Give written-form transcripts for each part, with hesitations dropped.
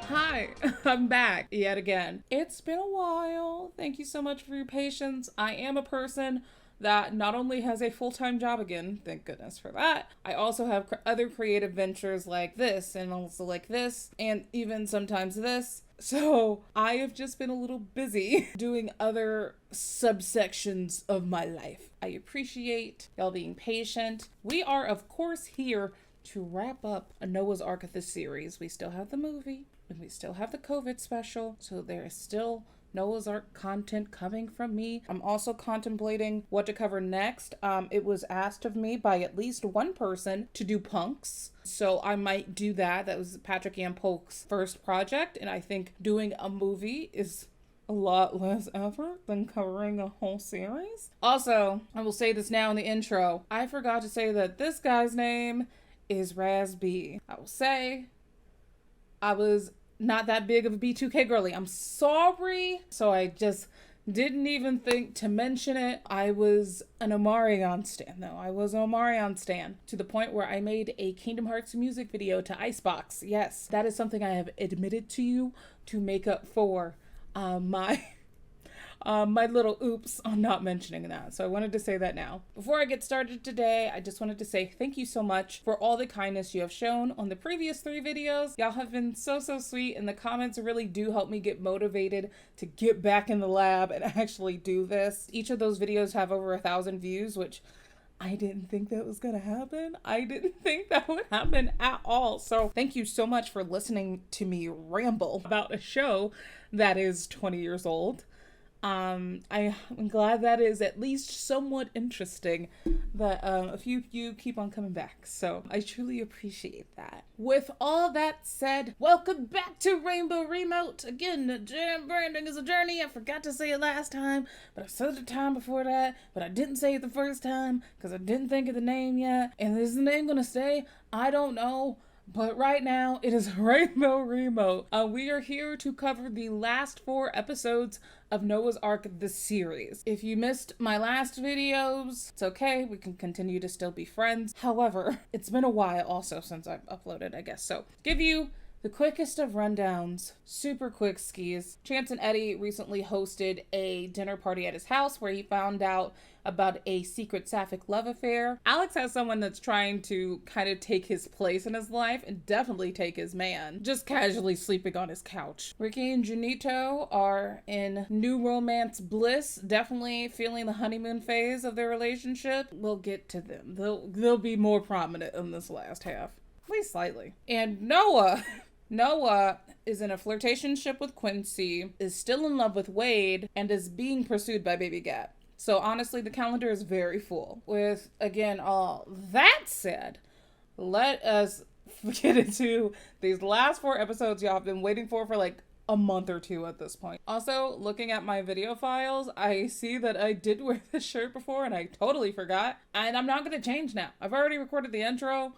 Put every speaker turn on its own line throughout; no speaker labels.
Hi, I'm back yet again. It's been a while. Thank you so much for your patience. I am a person that not only has a full-time job again, thank goodness for that, I also have other creative ventures like this, and also like this, and even sometimes this. So I have just been a little busy doing other subsections of my life. I appreciate y'all being patient. We are, of course, here to wrap up a Noah's Ark of this series. We still have the movie, and we still have the COVID special, so there is still Noah's Ark content coming from me. I'm also contemplating what to cover next. It was asked of me by at least one person to do punks, so I might do that. That was Patrick Ian Polk's first project, and I think doing a movie is a lot less effort than covering a whole series. Also, I will say this now in the intro, I forgot to say that this guy's name is Raz B. I will say I was not that big of a B2K girly. I'm sorry. So I just didn't even think to mention it. I was an Omarion stan, though. I was an Omarion stan to the point where I made a Kingdom Hearts music video to Icebox. Yes, that is something I have admitted to you to make up for my little oops on not mentioning that. So I wanted to say that now. Before I get started today, I just wanted to say thank you so much for all the kindness you have shown on the previous 3 videos. Y'all have been so sweet, and the comments really do help me get motivated to get back in the lab and actually do this. Each of those videos have over 1,000 views, which I didn't think that was gonna happen. I didn't think that would happen at all. So thank you so much for listening to me ramble about a show that is 20 years old. I'm glad that is at least somewhat interesting that a few of you keep on coming back, so I truly appreciate that. With all that said, welcome back to Rainbow Remote. Again, branding is a journey. I forgot to say it last time, but I said it the time before that, but I didn't say it the first time because I didn't think of the name yet. And is the name gonna stay? I don't know. But right now, it is Rainbow Remote. We are here to cover the last 4 episodes of Noah's Ark, the series. If you missed my last videos, it's okay. We can continue to still be friends. However, it's been a while also since I've uploaded, I guess. So, give you the quickest of rundowns, super quick skis. Chance and Eddie recently hosted a dinner party at his house where he found out about a secret sapphic love affair. Alex has someone that's trying to kind of take his place in his life and definitely take his man, just casually sleeping on his couch. Ricky and Junito are in new romance bliss, definitely feeling the honeymoon phase of their relationship. We'll get to them. They'll be more prominent in this last half, at least slightly. And Noah is in a flirtationship with Quincy, is still in love with Wade, and is being pursued by Baby Gap. So honestly, the calendar is very full. With, again, all that said, let us get into these last 4 episodes y'all have been waiting for like a month or 2 at this point. Also, looking at my video files, I see that I did wear this shirt before and I totally forgot. And I'm not gonna change now. I've already recorded the intro.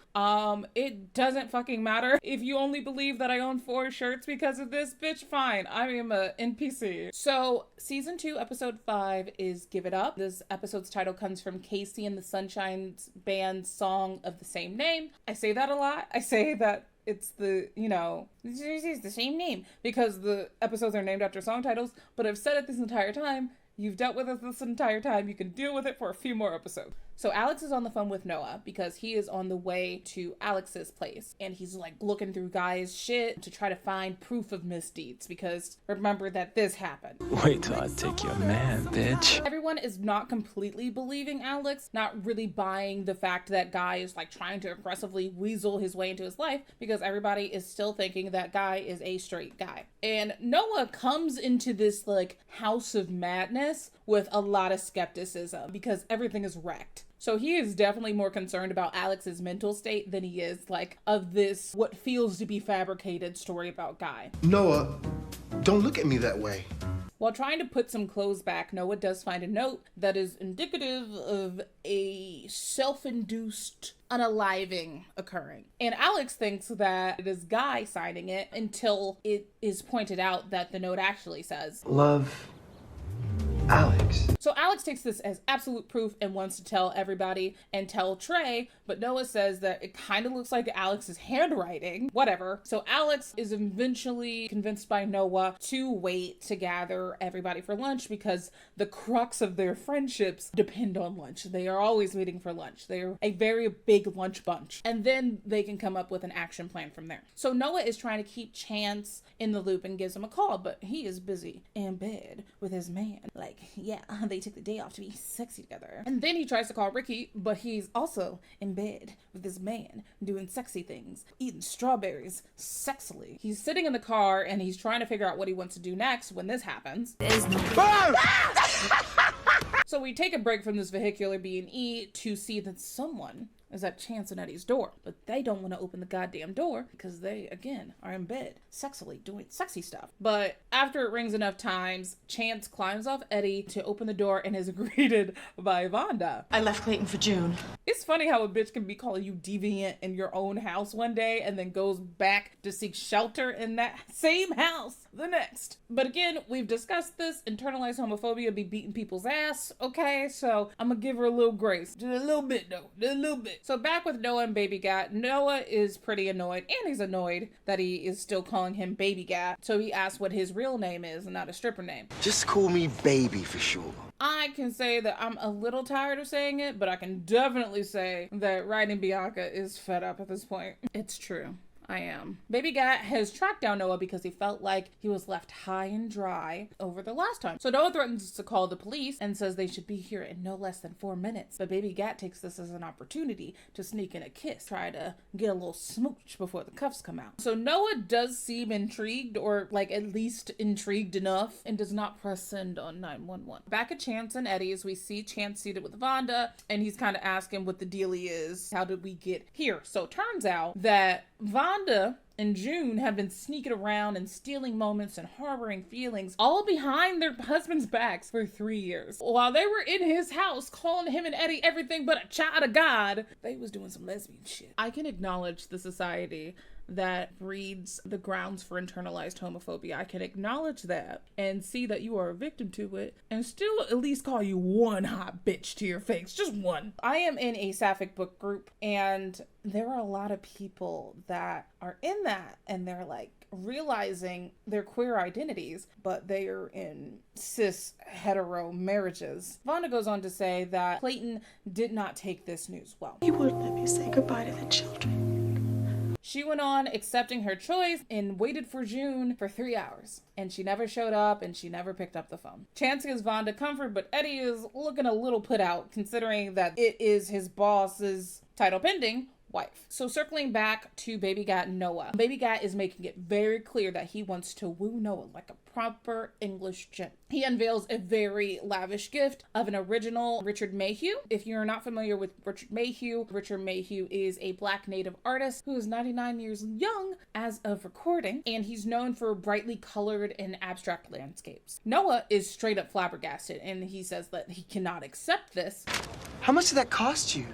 It doesn't fucking matter. If you only believe that I own 4 shirts because of this, bitch, fine. I am a NPC. So, season 2, episode 5 is Give It Up. This episode's title comes from Casey and the Sunshine's band's song of the same name. I say that a lot. I say that it's the, it's the same name because the episodes are named after song titles, but I've said it this entire time. You've dealt with it this entire time. You can deal with it for a few more episodes. So Alex is on the phone with Noah because he is on the way to Alex's place. And he's like looking through guys' shit to try to find proof of misdeeds because remember that this happened.
Wait till I take your man, bitch.
Everyone is not completely believing Alex, not really buying the fact that Guy is like trying to aggressively weasel his way into his life because everybody is still thinking that Guy is a straight guy. And Noah comes into this like house of madness with a lot of skepticism because everything is wrecked. So he is definitely more concerned about Alex's mental state than he is like of this what feels to be fabricated story about Guy.
Noah, don't look at me that way.
While trying to put some clothes back, Noah does find a note that is indicative of a self-induced unaliving occurring. And Alex thinks that it is Guy signing it until it is pointed out that the note actually says,
Love, Alex.
So Alex Alex takes this as absolute proof and wants to tell everybody and tell Trey, but Noah says that it kind of looks like Alex's handwriting. Whatever. So Alex is eventually convinced by Noah to wait to gather everybody for lunch because the crux of their friendships depend on lunch. They are always meeting for lunch. They're a very big lunch bunch. And then they can come up with an action plan from there. So Noah is trying to keep Chance in the loop and gives him a call, but he is busy in bed with his man. Like, yeah, they took the day off to be sexy together. And then he tries to call Ricky, but he's also in bed with his man doing sexy things, eating strawberries sexily. He's sitting in the car and he's trying to figure out what he wants to do next when this happens. So we take a break from this vehicular B&E to see that someone is at Chance and Eddie's door, but they don't want to open the goddamn door because they, again, are in bed sexily doing sexy stuff. But after it rings enough times, Chance climbs off Eddie to open the door and is greeted by Vonda.
I left Clayton for June.
It's funny how a bitch can be calling you deviant in your own house one day and then goes back to seek shelter in that same house the next. But again, we've discussed this. Internalized homophobia be beating people's ass, okay? So I'm gonna give her a little grace. Just a little bit though, just a little bit. So back with Noah and Baby Gat. Noah is pretty annoyed, and he's annoyed that he is still calling him Baby Gat. So he asks what his real name is and not a stripper name.
Just call me Baby for sure.
I can say that I'm a little tired of saying it, but I can definitely say that Riding Bianca is fed up at this point. It's true. I am. Baby Gat has tracked down Noah because he felt like he was left high and dry over the last time. So Noah threatens to call the police and says they should be here in no less than 4 minutes. But Baby Gat takes this as an opportunity to sneak in a kiss, try to get a little smooch before the cuffs come out. So Noah does seem intrigued, or like at least intrigued enough, and does not press send on 911. Back at Chance and Eddie's, we see Chance seated with Vonda, and he's kind of asking what the dealie is. How did we get here? So it turns out that Vonda and June have been sneaking around and stealing moments and harboring feelings all behind their husbands' backs for 3 years. While they were in his house calling him and Eddie everything but a child of God, they was doing some lesbian shit. I can acknowledge the society that breeds the grounds for internalized homophobia. I can acknowledge that and see that you are a victim to it and still at least call you one hot bitch to your face. Just one. I am in a sapphic book group, and there are a lot of people that are in that, and they're like realizing their queer identities, but they are in cis hetero marriages. Vonda goes on to say that Clayton did not take this news well.
He wouldn't let me say goodbye to the children.
She went on accepting her choice and waited for June for 3 hours. And she never showed up and she never picked up the phone. Chance gives Vonda comfort, but Eddie is looking a little put out considering that it is his boss's title pending wife. So circling back to Baby Gat and Noah. Baby Gat is making it very clear that he wants to woo Noah like a proper English gent. He unveils a very lavish gift of an original Richard Mayhew. If you're not familiar with Richard Mayhew is a Black Native artist who is 99 years young as of recording, and he's known for brightly colored and abstract landscapes. Noah is straight up flabbergasted, and he says that he cannot accept this.
How much did that cost you?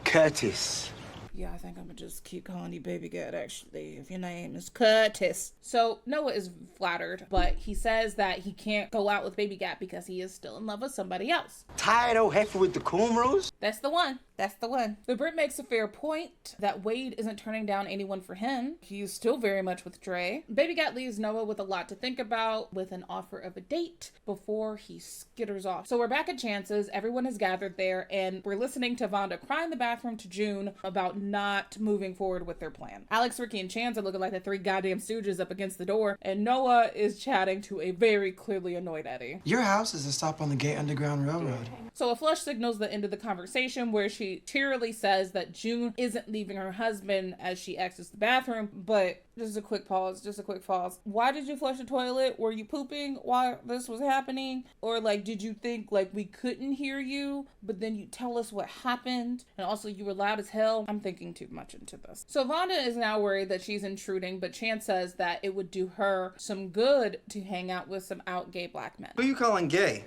Curtis.
Yeah, I think I'm gonna just keep calling you Baby Gat, actually, if your name is Curtis. So Noah is flattered, but he says that he can't go out with Baby Gat because he is still in love with somebody else.
Tired old heifer with the cornrows?
That's the one. That's the one. The Brit makes a fair point that Wade isn't turning down anyone for him. He's still very much with Dre. Baby Gat leaves Noah with a lot to think about, with an offer of a date before he skitters off. So we're back at Chance's. Everyone has gathered there, and we're listening to Vonda cry in the bathroom to June about not moving forward with their plan. Alex, Ricky, and Chance are looking like the three goddamn stooges up against the door, and Noah is chatting to a very clearly annoyed Eddie.
Your house is a stop on the Gay Underground Railroad.
So a flush signals the end of the conversation, where she tearily says that June isn't leaving her husband as she exits the bathroom. But just a quick pause. Why did you flush the toilet? Were you pooping while this was happening? Or like, did you think like we couldn't hear you, but then you tell us what happened? And also you were loud as hell. I'm thinking too much into this. So Vonda is now worried that she's intruding, but Chance says that it would do her some good to hang out with some out gay black men.
Who you calling gay?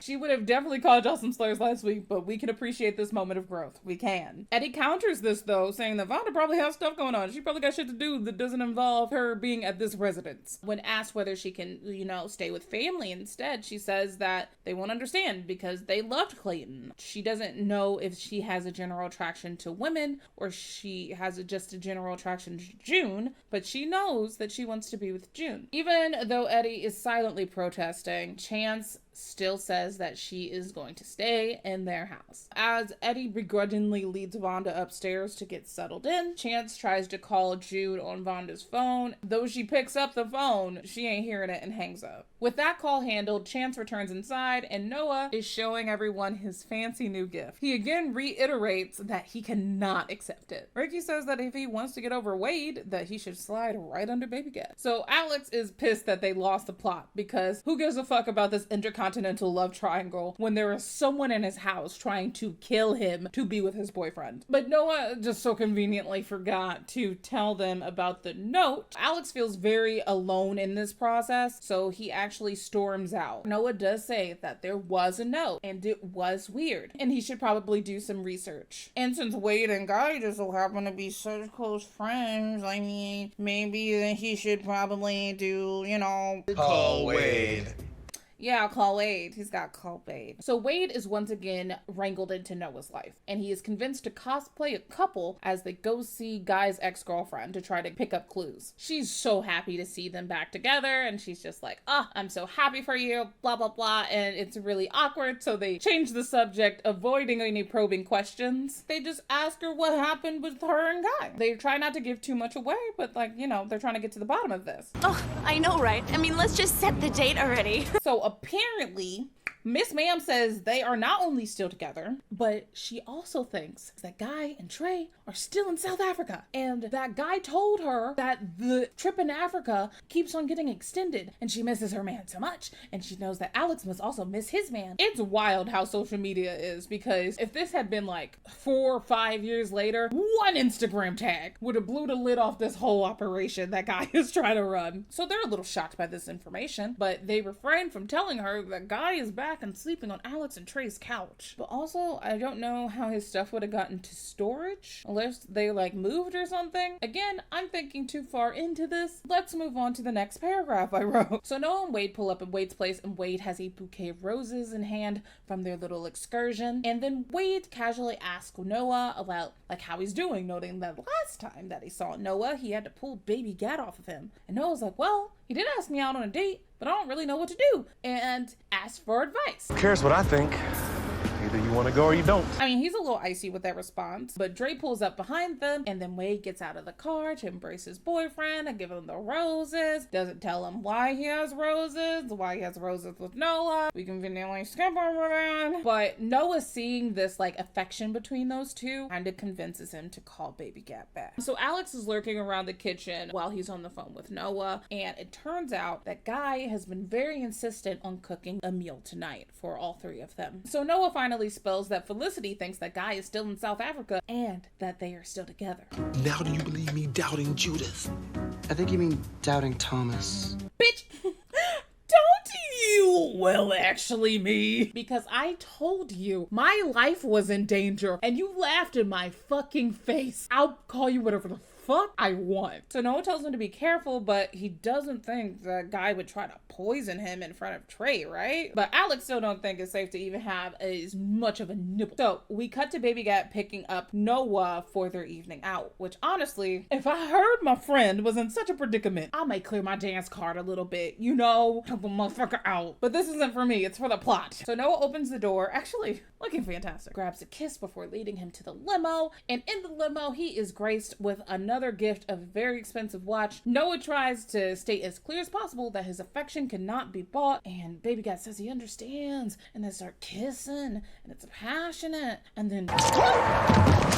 She would have definitely called y'all some slurs last week, but we can appreciate this moment of growth. We can. Eddie counters this though, saying that Vonda probably has stuff going on. She probably got shit to do that doesn't involve her being at this residence. When asked whether she can, stay with family instead, she says that they won't understand because they loved Clayton. She doesn't know if she has a general attraction to women or she has just a general attraction to June, but she knows that she wants to be with June. Even though Eddie is silently protesting, Chance still says that she is going to stay in their house. As Eddie begrudgingly leads Vonda upstairs to get settled in, Chance tries to call Jude on Vonda's phone. Though she picks up the phone, she ain't hearing it and hangs up. With that call handled, Chance returns inside and Noah is showing everyone his fancy new gift. He again reiterates that he cannot accept it. Ricky says that if he wants to get over Wade, that he should slide right under Baby Gat. So Alex is pissed that they lost the plot because who gives a fuck about this intercontinental love triangle when there is someone in his house trying to kill him to be with his boyfriend. But Noah just so conveniently forgot to tell them about the note. Alex feels very alone in this process, so he actually storms out. Noah does say that there was a note and it was weird and he should probably do some research. And since Wade and Guy just so happen to be such close friends, I mean, maybe then he should probably do,
Call Wade.
Yeah, call Wade. He's got call Wade. So Wade is once again wrangled into Noah's life, and he is convinced to cosplay a couple as they go see Guy's ex-girlfriend to try to pick up clues. She's so happy to see them back together, and she's just like, I'm so happy for you, blah, blah, blah, and it's really awkward, so they change the subject, avoiding any probing questions. They just ask her what happened with her and Guy. They try not to give too much away, but they're trying to get to the bottom of this.
Oh, I know, right? I mean, let's just set the date already.
So apparently, Miss Ma'am says they are not only still together, but she also thinks that Guy and Trey are still in South Africa. And that Guy told her that the trip in Africa keeps on getting extended and she misses her man so much. And she knows that Alex must also miss his man. It's wild how social media is, because if this had been like 4 or 5 years later, one Instagram tag would have blew the lid off this whole operation that Guy is trying to run. So they're a little shocked by this information, but they refrain from telling her that Guy is back and sleeping on Alex and Trey's couch. But also, I don't know how his stuff would have gotten to storage unless they moved or something. Again, I'm thinking too far into this. Let's move on to the next paragraph I wrote. So Noah and Wade pull up at Wade's place and Wade has a bouquet of roses in hand from their little excursion. And then Wade casually asks Noah about how he's doing, noting that last time that he saw Noah, he had to pull Baby Gat off of him. And Noah's like, well, he did ask me out on a date, but I don't really know what to do, and asked for advice.
Who cares what I think? Either you want to go or you don't.
I mean, he's a little icy with that response, but Dre pulls up behind them, and then Wade gets out of the car to embrace his boyfriend and give him the roses. Doesn't tell him why he has roses with Noah. We can conveniently skip over that. But Noah, seeing this affection between those two, kind of convinces him to call Baby Gat back. So Alex is lurking around the kitchen while he's on the phone with Noah, and it turns out that Guy has been very insistent on cooking a meal tonight for all three of them. So Noah finally spells that Felicity thinks that Guy is still in South Africa and that they are still together.
Now do you believe me doubting Judith?
I think you mean doubting Thomas.
Bitch! Don't you? Well, actually, me. Because I told you my life was in danger and you laughed in my fucking face. I'll call you whatever the fuck I want. So Noah tells him to be careful, but he doesn't think that Guy would try to poison him in front of Trey, right? But Alex still don't think it's safe to even have as much of a nibble. So we cut to Baby Gat picking up Noah for their evening out, which honestly, if I heard my friend was in such a predicament, I might clear my dance card a little bit, help a motherfucker out. But this isn't for me, it's for the plot. So Noah opens the door, actually looking fantastic, grabs a kiss before leading him to the limo, and in the limo he is graced with another gift of a very expensive watch. Noah tries to state as clear as possible that his affection cannot be bought, and Baby Gat says he understands, and they start kissing, and it's passionate, and then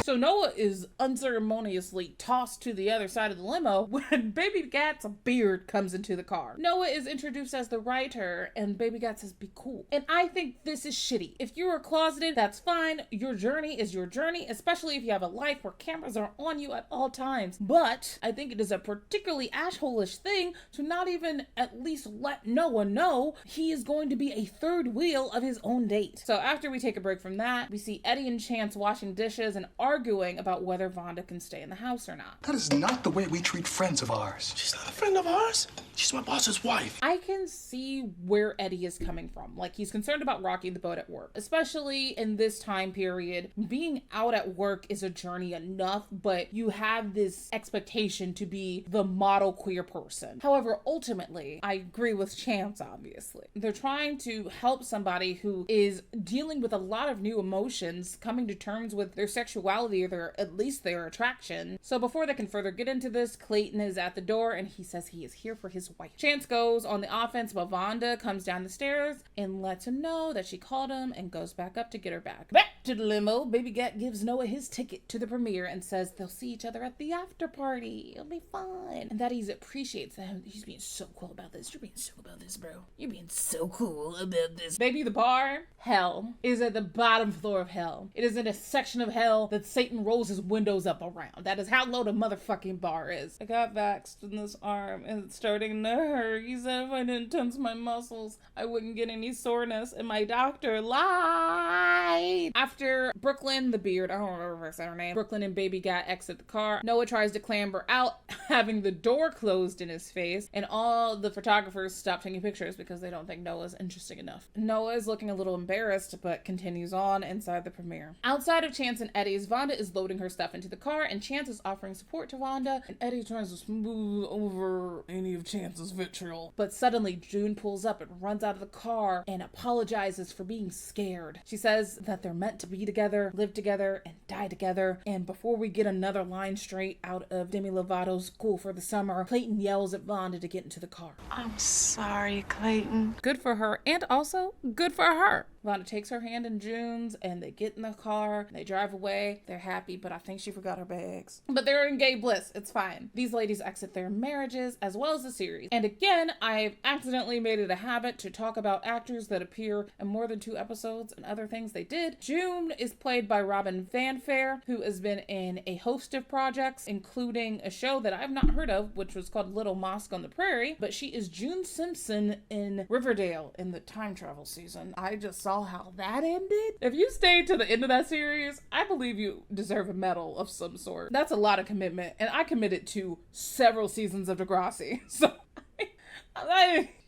so Noah is unceremoniously tossed to the other side of the limo when Baby Gat's beard comes into the car. Noah is introduced as the writer, and Baby Gat says be cool, and I think this is shitty. If you're closeted, that's fine. Your journey is your journey, especially if you have a life where cameras are on you at all times. lines. But I think it is a particularly asshole-ish thing to not even at least let Noah know he is going to be a third wheel of his own date. So after we take a break from that, we see Eddie and Chance washing dishes and arguing about whether Vonda can stay in the house or not.
That is not the way we treat friends of ours.
She's not a friend of ours. She's my boss's wife.
I can see where Eddie is coming from. Like, he's concerned about rocking the boat at work, especially in this time period. Being out at work is a journey enough, but you have this expectation to be the model queer person. However, ultimately, I agree with Chance, obviously. They're trying to help somebody who is dealing with a lot of new emotions, coming to terms with their sexuality, or at least their attraction. So before they can further get into this, Clayton is at the door and he says he is here for his wife. Chance goes on the offense, but Vonda comes down the stairs and lets him know that she called him and goes back up to get her back. Back to the limo, Baby Gat gives Noah his ticket to the premiere and says they'll see each other at the after party. It'll be fun. And that he appreciates that he's being so cool about this. You're being so cool about this, bro. You're being so cool about this. Baby, the bar, hell, is at the bottom floor of hell. It is in a section of hell that Satan rolls his windows up around. That is how low the motherfucking bar is. I got vaxxed in this arm and it's starting to hurt. He said if I didn't tense my muscles, I wouldn't get any soreness, and my doctor lied. After Brooklyn, the beard, I don't remember if I said her name, Brooklyn and Baby Gat exit the car. Noah tries to clamber out, having the door closed in his face, and all the photographers stop taking pictures because they don't think Noah's interesting enough. Noah is looking a little embarrassed, but continues on inside the premiere. Outside of Chance and Eddie's, Vonda is loading her stuff into the car, and Chance is offering support to Vonda, and Eddie tries to smooth over any of Chance's vitriol. But suddenly, June pulls up and runs out of the car and apologizes for being scared. She says that they're meant to be together, live together, and die together. And before we get another line straight out of Demi Lovato's Cool for the Summer, Clayton yells at Vonda to get into the car.
I'm sorry, Clayton.
Good for her, and also good for her. Vonda takes her hand in June's and they get in the car, they drive away, they're happy, but I think she forgot her bags. But they're in gay bliss, it's fine. These ladies exit their marriages as well as the series. And again, I've accidentally made it a habit to talk about actors that appear in more than 2 episodes and other things they did. June is played by Robin Fanfare, who has been in a host of projects, including a show that I've not heard of, which was called Little Mosque on the Prairie, but she is June Simpson in Riverdale in the time travel season. I just saw how that ended. If you stayed to the end of that series, I believe you deserve a medal of some sort. That's a lot of commitment, and I committed to several seasons of Degrassi, so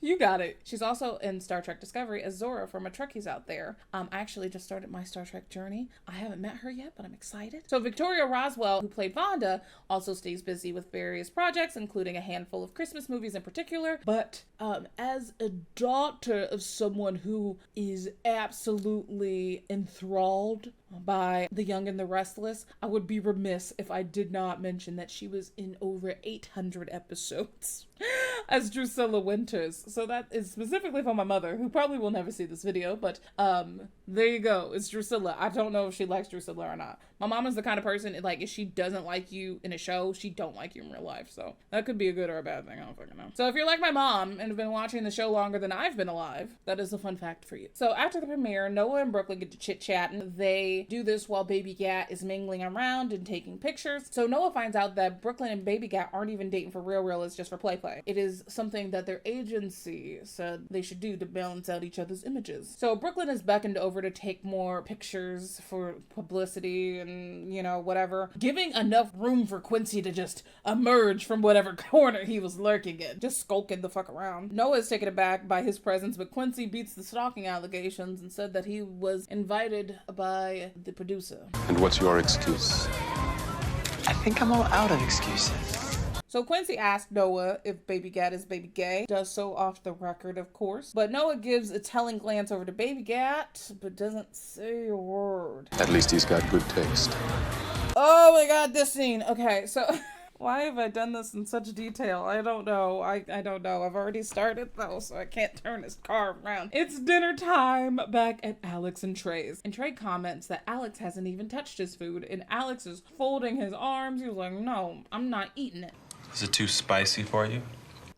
you got it. She's also in Star Trek Discovery as Zora from a Trekkies out there. I actually just started my Star Trek journey. I haven't met her yet, but I'm excited. So Victoria Roswell, who played Vonda, also stays busy with various projects, including a handful of Christmas movies in particular. But as a daughter of someone who is absolutely enthralled by The Young and the Restless, I would be remiss if I did not mention that she was in over 800 episodes as Drusilla Winters. So that is specifically for my mother, who probably will never see this video, but there you go. It's Drusilla. I don't know if she likes Drusilla or not. My mom is the kind of person, like, if she doesn't like you in a show, she don't like you in real life. So that could be a good or a bad thing. I don't fucking know. So if you're like my mom and have been watching the show longer than I've been alive, that is a fun fact for you. So after the premiere, Noah and Brooklyn get to chit-chat, and they do this while Baby Gat is mingling around and taking pictures. So Noah finds out that Brooklyn and Baby Gat aren't even dating for real, it's just for play. It is something that their agency said they should do to balance out each other's images. So Brooklyn is beckoned over to take more pictures for publicity and, you know, whatever, giving enough room for Quincy to just emerge from whatever corner he was lurking in, just skulking the fuck around. Noah is taken aback by his presence, but Quincy beats the stalking allegations and said that he was invited by the producer.
And what's your excuse?
I think I'm all out of excuses.
So Quincy asked Noah if Baby Gat is baby gay, does so off the record, of course. But Noah gives a telling glance over to Baby Gat, but doesn't say a word.
At least he's got good taste.
Oh my god, this scene. Okay, so why have I done this in such detail? I don't know. I don't know. I've already started though, so I can't turn this car around. It's dinner time back at Alex and Trey's. And Trey comments that Alex hasn't even touched his food, and Alex is folding his arms. He was like, no, I'm not eating it.
Is it too spicy for you?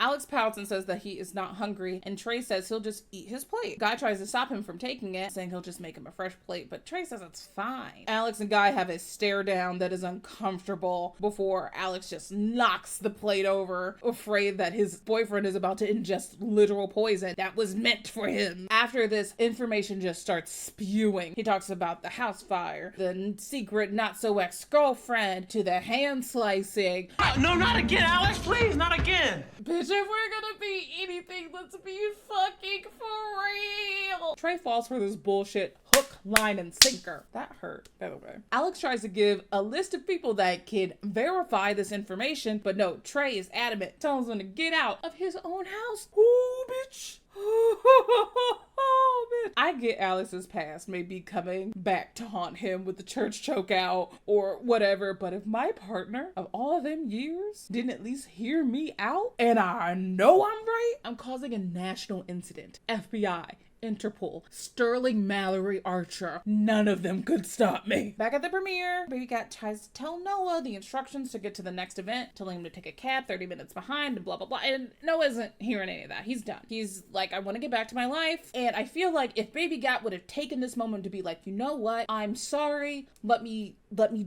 Alex pouts and says that he is not hungry, and Trey says he'll just eat his plate. Guy tries to stop him from taking it, saying he'll just make him a fresh plate, but Trey says it's fine. Alex and Guy have a stare down that is uncomfortable before Alex just knocks the plate over, afraid that his boyfriend is about to ingest literal poison that was meant for him. After this, information just starts spewing. He talks about the house fire, the secret not-so ex-girlfriend, to the hand slicing.
No, not again, Alex, please, not again.
Bitch, if we're gonna be anything, let's be fucking for real. Trey falls for this bullshit hook, line, and sinker. That hurt, by the way. Alex tries to give a list of people that can verify this information, but no, Trey is adamant, tells him to get out of his own house. Ooh, bitch. Oh, bitch. I get Alex's past may be coming back to haunt him with the church choke out or whatever, but if my partner of all them years didn't at least hear me out, and I know I'm right, I'm causing a national incident. FBI, Interpol, Sterling Mallory Archer. None of them could stop me. Back at the premiere, Baby Cat tries to tell Noah the instructions to get to the next event, telling him to take a cab 30 minutes behind and blah, blah, blah. And Noah isn't hearing any of that. He's done. He's like, I want to get back to my life. And I feel like if Baby Cat would have taken this moment to be like, you know what? I'm sorry. Let me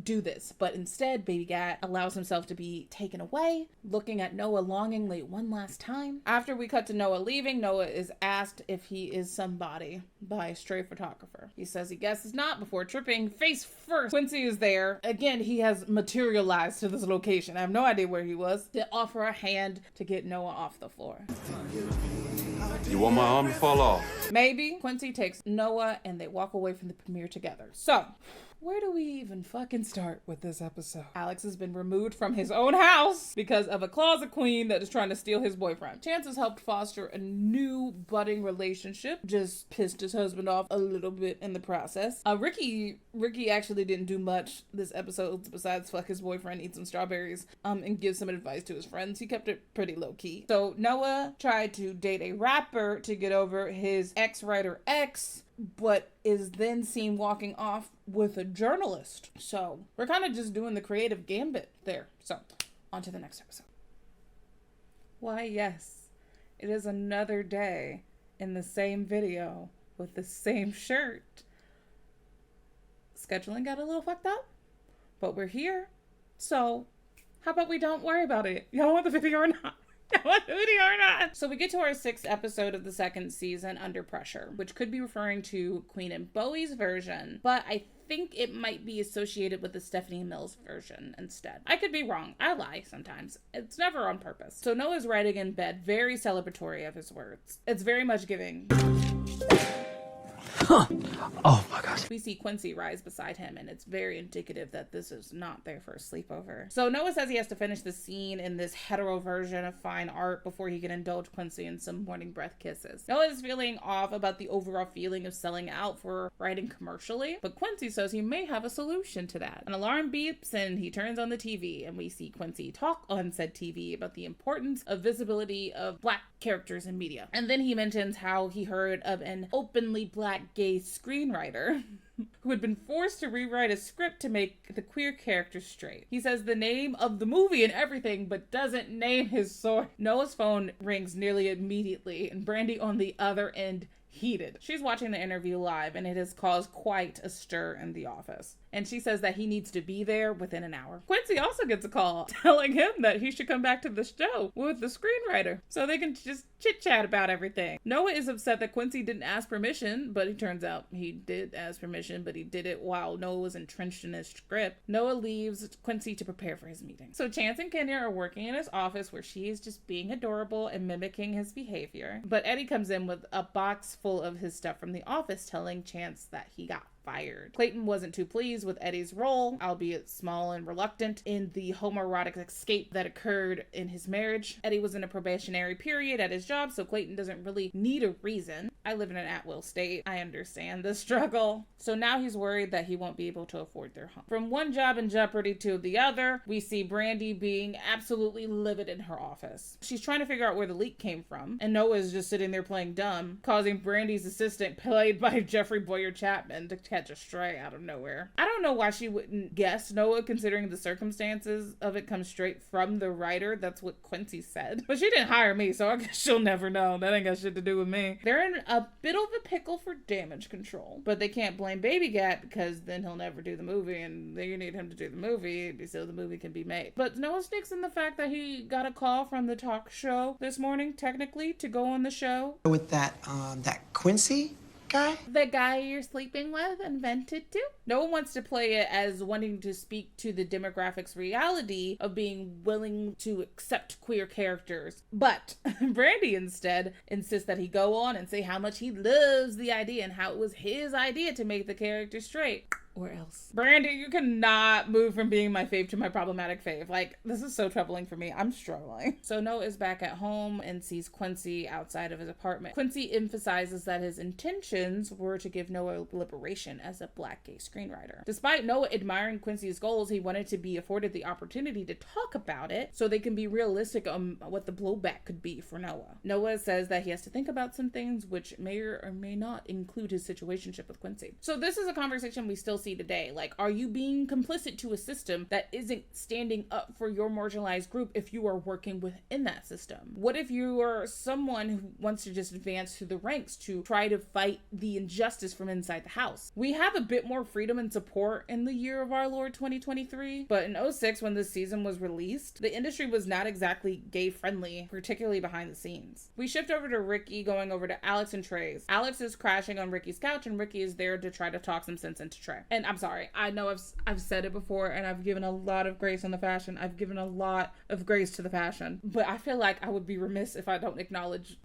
do this. But instead, Baby Cat allows himself to be taken away, looking at Noah longingly one last time. After we cut to Noah leaving, Noah is asked if he is somebody by a stray photographer. He says he guesses not before tripping face first. Quincy is there. Again, he has materialized to this location. I have no idea where he was, to offer a hand to get Noah off the floor.
You want my arm to fall off?
Maybe. Quincy takes Noah and they walk away from the premiere together. So, where do we even fucking start with this episode? Alex has been removed from his own house because of a closet queen that is trying to steal his boyfriend. Chance has helped foster a new budding relationship. Just pissed his husband off a little bit in the process. Ricky actually didn't do much this episode besides fuck his boyfriend, eat some strawberries, and give some advice to his friends. He kept it pretty low key. So Noah tried to date a rapper to get over his ex-writer ex, but is then seen walking off with a journalist. So we're kind of just doing the creative gambit there. So on to the next episode. Why, yes, it is another day in the same video with the same shirt. Scheduling got a little fucked up, but we're here. So how about we don't worry about it? Y'all want the video or not? So we get to our 6th episode of the 2nd season, Under Pressure, which could be referring to Queen and Bowie's version, but I think it might be associated with the Stephanie Mills version instead. I could be wrong. I lie sometimes. It's never on purpose. So Noah's writing in bed, very celebratory of his words. It's very much giving.
Oh my gosh.
We see Quincy rise beside him, and it's very indicative that this is not their first sleepover. So Noah says he has to finish the scene in this hetero version of fine art before he can indulge Quincy in some morning breath kisses. Noah is feeling off about the overall feeling of selling out for writing commercially, but Quincy says he may have a solution to that. An alarm beeps and he turns on the TV, and we see Quincy talk on said TV about the importance of visibility of Black characters in media. And then he mentions how he heard of an openly Black gay screenwriter who had been forced to rewrite a script to make the queer character straight. He says the name of the movie and everything, but doesn't name his source. Noah's phone rings nearly immediately, and Brandy on the other end heated. She's watching the interview live, and it has caused quite a stir in the office. And she says that he needs to be there within an hour. Quincy also gets a call telling him that he should come back to the show with the screenwriter so they can just chit-chat about everything. Noah is upset that Quincy didn't ask permission, but it turns out he did ask permission, but he did it while Noah was entrenched in his script. Noah leaves Quincy to prepare for his meeting. So Chance and Kenya are working in his office where she is just being adorable and mimicking his behavior. But Eddie comes in with a box full of his stuff from the office, telling Chance that he got fired. Clayton wasn't too pleased with Eddie's role, albeit small and reluctant, in the homoerotic escape that occurred in his marriage. Eddie was in a probationary period at his job, so Clayton doesn't really need a reason. I live in an at-will state. I understand the struggle. So now he's worried that he won't be able to afford their home. From one job in jeopardy to the other, we see Brandy being absolutely livid in her office. She's trying to figure out where the leak came from, and Noah's just sitting there playing dumb, causing Brandy's assistant, played by Jeffrey Boyer Chapman, to catch a stray out of nowhere. I don't know why she wouldn't guess Noah, considering the circumstances of it come straight from the writer. That's what Quincy said. But she didn't hire me, so I guess she'll never know. That ain't got shit to do with me. They're in a bit of a pickle for damage control, but they can't blame Baby Gat because then he'll never do the movie, and you need him to do the movie so the movie can be made. But Noah sticks in the fact that he got a call from the talk show this morning, technically, to go on the show.
With that Quincy guy?
The guy you're sleeping with invented to? No one wants to play it as wanting to speak to the demographics reality of being willing to accept queer characters. But Brandy instead insists that he go on and say how much he loves the idea and how it was his idea to make the character straight. Or else. Brandy, you cannot move from being my fave to my problematic fave. Like, this is so troubling for me. I'm struggling. So Noah is back at home and sees Quincy outside of his apartment. Quincy emphasizes that his intentions were to give Noah liberation as a Black gay screenwriter. Despite Noah admiring Quincy's goals, he wanted to be afforded the opportunity to talk about it so they can be realistic on what the blowback could be for Noah. Noah says that he has to think about some things which may or may not include his situationship with Quincy. So this is a conversation we still see today. Like, are you being complicit to a system that isn't standing up for your marginalized group if you are working within that system? What if you are someone who wants to just advance through the ranks to try to fight the injustice from inside the house? We have a bit more freedom and support in the year of our Lord 2023, but in 2006, when this season was released, the industry was not exactly gay friendly, particularly behind the scenes. We shift over to Ricky going over to Alex and Trey's. Alex is crashing on Ricky's couch and Ricky is there to try to talk some sense into Trey. And I'm sorry, I know I've said it before and I've given a lot of grace on the fashion. I've given a lot of grace to the fashion, but I feel like I would be remiss if I don't acknowledge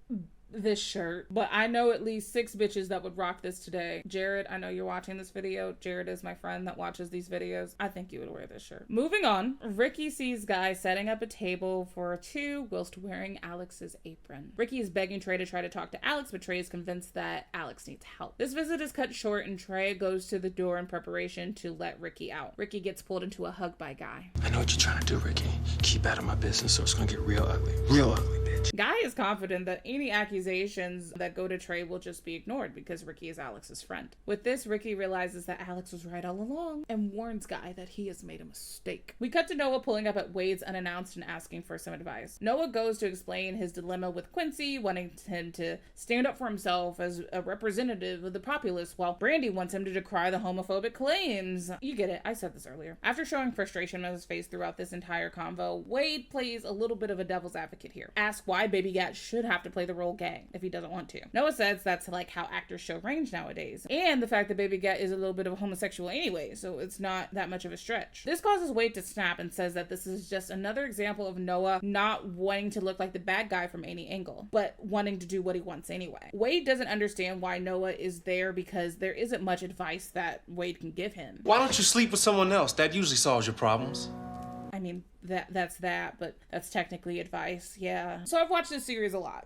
this shirt. But I know at least 6 bitches that would rock this today. Jared, I know you're watching this video. Jared is my friend that watches these videos. I think you would wear this shirt. Moving on, Ricky sees Guy setting up a table for 2 whilst wearing Alex's apron. Ricky is begging Trey to try to talk to Alex, but Trey is convinced that Alex needs help. This visit is cut short and Trey goes to the door in preparation to let Ricky out. Ricky gets pulled into a hug by Guy.
I know what you're trying to do, Ricky. Keep out of my business or it's gonna get real ugly. Real ugly, bitch.
Guy is confident that any accusations that go to Trey will just be ignored because Ricky is Alex's friend. With this, Ricky realizes that Alex was right all along and warns Guy that he has made a mistake. We cut to Noah pulling up at Wade's unannounced and asking for some advice. Noah goes to explain his dilemma with Quincy, wanting him to stand up for himself as a representative of the populace, while Brandy wants him to decry the homophobic claims. You get it, I said this earlier. After showing frustration on his face throughout this entire convo, Wade plays a little bit of a devil's advocate here. Asks why Baby Gat should have to play the role gay if he doesn't want to. Noah says that's like how actors show range nowadays, and the fact that Baby Gat is a little bit of a homosexual anyway, so it's not that much of a stretch. This causes Wade to snap and says that this is just another example of Noah not wanting to look like the bad guy from any angle, but wanting to do what he wants anyway. Wade doesn't understand why Noah is there because there isn't much advice that Wade can give him.
Why don't you sleep with someone else? That usually solves your problems.
I mean, that's that, but that's technically advice, yeah. So I've watched this series a lot,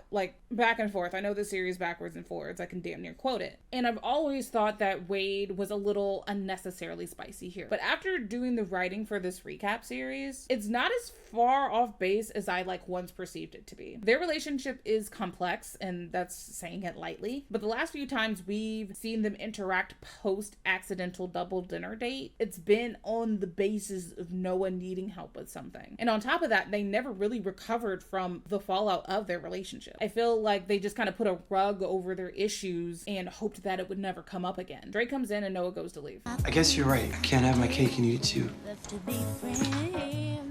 like back and forth. I know the series backwards and forwards. I can damn near quote it. And I've always thought that Wade was a little unnecessarily spicy here. But after doing the writing for this recap series, it's not as far off base as I once perceived it to be. Their relationship is complex, and that's saying it lightly. But the last few times we've seen them interact post accidental double dinner date, it's been on the basis of Noah needing help with something. And on top of that, they never really recovered from the fallout of their relationship. I feel like they just kind of put a rug over their issues and hoped that it would never come up again. Drake comes in and Noah goes to leave.
I guess you're right. I can't have my cake and eat it too.